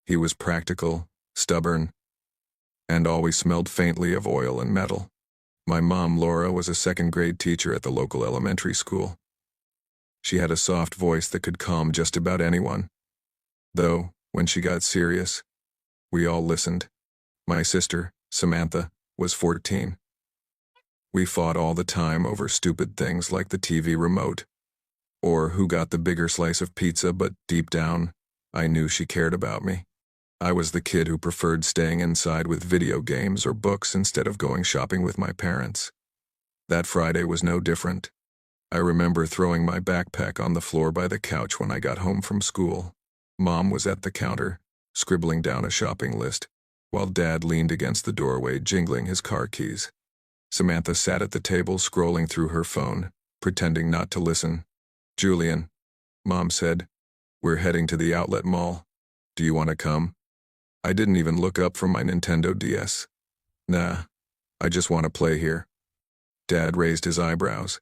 He was practical, stubborn, and always smelled faintly of oil and metal. My mom, Laura, was a 2nd-grade teacher at the local elementary school. She had a soft voice that could calm just about anyone. Though, when she got serious, we all listened. My sister, Samantha, was 14. We fought all the time over stupid things like the TV remote, or who got the bigger slice of pizza, but deep down, I knew she cared about me. I was the kid who preferred staying inside with video games or books instead of going shopping with my parents. That Friday was no different. I remember throwing my backpack on the floor by the couch when I got home from school. Mom was at the counter, scribbling down a shopping list, while Dad leaned against the doorway jingling his car keys. Samantha sat at the table scrolling through her phone, pretending not to listen. "Julian," Mom said, "we're heading to the outlet mall. Do you want to come?" I didn't even look up from my Nintendo DS. "Nah, I just want to play here." Dad raised his eyebrows.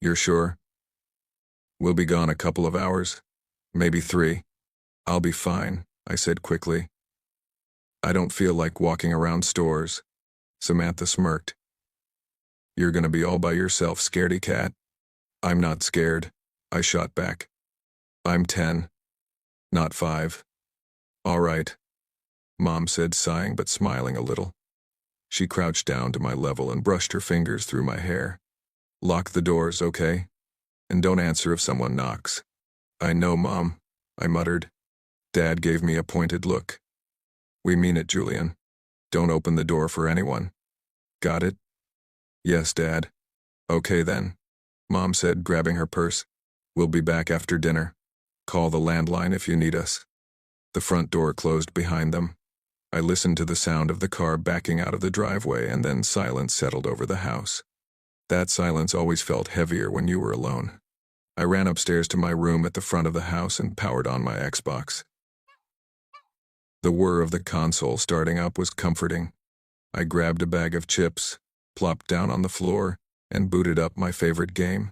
"You're sure?" "We'll be gone a couple of hours, maybe 3. "I'll be fine," I said quickly. "I don't feel like walking around stores." Samantha smirked. "You're gonna be all by yourself, scaredy cat." "I'm not scared," I shot back. "I'm 10, not 5. "All right," Mom said, sighing but smiling a little. She crouched down to my level and brushed her fingers through my hair. "Lock the doors, okay? And don't answer if someone knocks." "I know, Mom," I muttered. Dad gave me a pointed look. "We mean it, Julian. Don't open the door for anyone. Got it?" "Yes, Dad." "Okay then," Mom said, grabbing her purse. "We'll be back after dinner. Call the landline if you need us." The front door closed behind them. I listened to the sound of the car backing out of the driveway, and then silence settled over the house. That silence always felt heavier when you were alone. I ran upstairs to my room at the front of the house and powered on my Xbox. The whir of the console starting up was comforting. I grabbed a bag of chips, plopped down on the floor, and booted up my favorite game.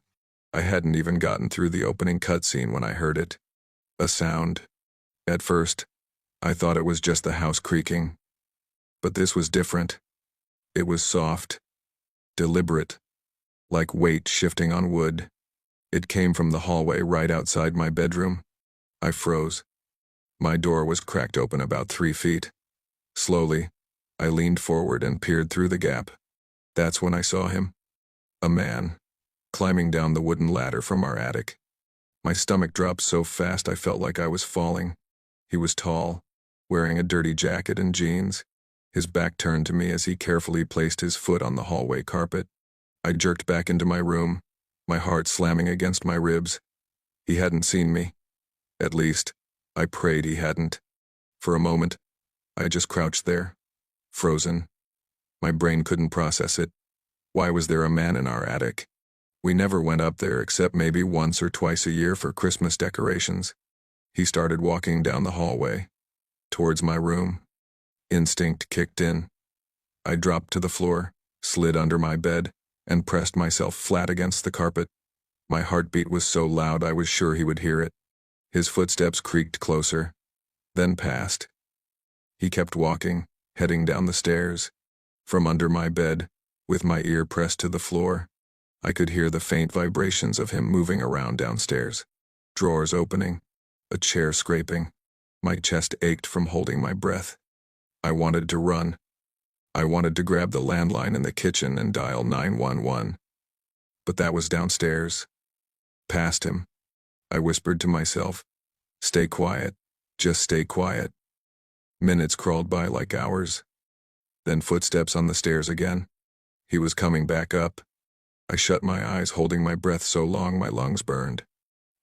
I hadn't even gotten through the opening cutscene when I heard it. A sound. At first, I thought it was just the house creaking. But this was different. It was soft, deliberate, like weight shifting on wood. It came from the hallway right outside my bedroom. I froze. My door was cracked open about 3 feet. Slowly, I leaned forward and peered through the gap. That's when I saw him. A man, climbing down the wooden ladder from our attic. My stomach dropped so fast I felt like I was falling. He was tall, wearing a dirty jacket and jeans. His back turned to me as he carefully placed his foot on the hallway carpet. I jerked back into my room, my heart slamming against my ribs. He hadn't seen me. At least, I prayed he hadn't. For a moment, I just crouched there, frozen. My brain couldn't process it. Why was there a man in our attic? We never went up there except maybe once or twice a year for Christmas decorations. He started walking down the hallway, towards my room. Instinct kicked in. I dropped to the floor, slid under my bed, and pressed myself flat against the carpet. My heartbeat was so loud I was sure he would hear it. His footsteps creaked closer, then passed. He kept walking, heading down the stairs. From under my bed, with my ear pressed to the floor, I could hear the faint vibrations of him moving around downstairs. Drawers opening, a chair scraping. My chest ached from holding my breath. I wanted to run. I wanted to grab the landline in the kitchen and dial 911. But that was downstairs. Past him. I whispered to myself, "Stay quiet. Just stay quiet." Minutes crawled by like hours. Then footsteps on the stairs again. He was coming back up. I shut my eyes, holding my breath so long my lungs burned.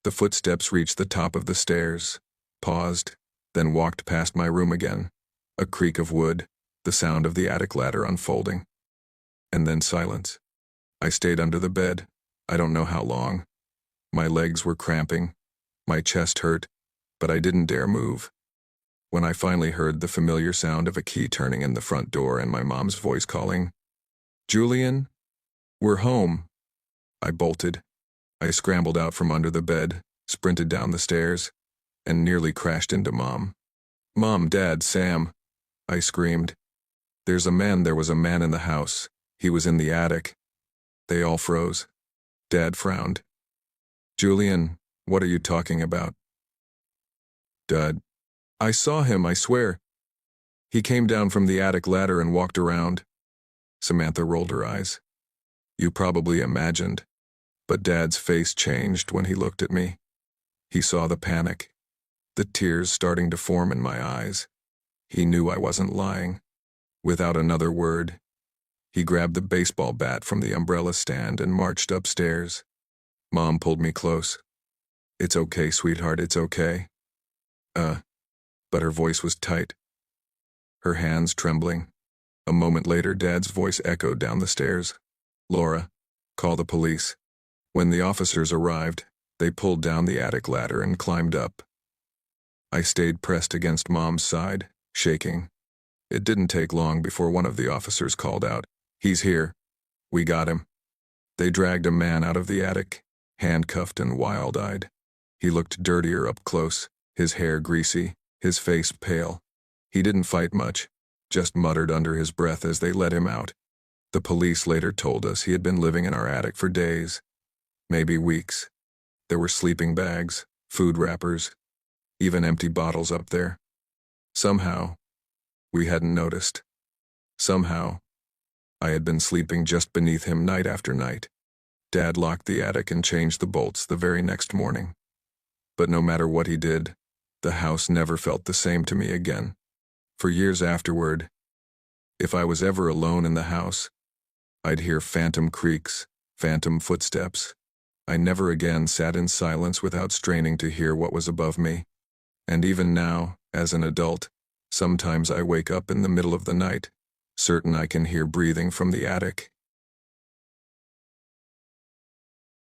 The footsteps reached the top of the stairs, paused, then walked past my room again. A creak of wood, the sound of the attic ladder unfolding. And then silence. I stayed under the bed, I don't know how long. My legs were cramping, my chest hurt, but I didn't dare move. When I finally heard the familiar sound of a key turning in the front door and my mom's voice calling, "Julian, we're home." I bolted. I scrambled out from under the bed, sprinted down the stairs, and nearly crashed into Mom. "Mom, Dad, Sam," I screamed. There was a man in the house. He was in the attic." They all froze. Dad frowned. "Julian, what are you talking about?" "Dad, I saw him, I swear. He came down from the attic ladder and walked around." Samantha rolled her eyes. "You probably imagined." But Dad's face changed when he looked at me. He saw the panic, the tears starting to form in my eyes. He knew I wasn't lying. Without another word, he grabbed the baseball bat from the umbrella stand and marched upstairs. Mom pulled me close. "It's okay, sweetheart, it's okay." But her voice was tight, her hands trembling. A moment later, Dad's voice echoed down the stairs. "Laura, call the police." When the officers arrived, they pulled down the attic ladder and climbed up. I stayed pressed against Mom's side, shaking. It didn't take long before one of the officers called out, "He's here. We got him." They dragged a man out of the attic, handcuffed and wild-eyed. He looked dirtier up close, his hair greasy, his face pale. He didn't fight much, just muttered under his breath as they let him out. The police later told us he had been living in our attic for days, maybe weeks. There were sleeping bags, food wrappers, even empty bottles up there. Somehow, we hadn't noticed. Somehow, I had been sleeping just beneath him night after night. Dad locked the attic and changed the bolts the very next morning. But no matter what he did, the house never felt the same to me again. For years afterward, if I was ever alone in the house, I'd hear phantom creaks, phantom footsteps. I never again sat in silence without straining to hear what was above me. And even now, as an adult, sometimes I wake up in the middle of the night, certain I can hear breathing from the attic.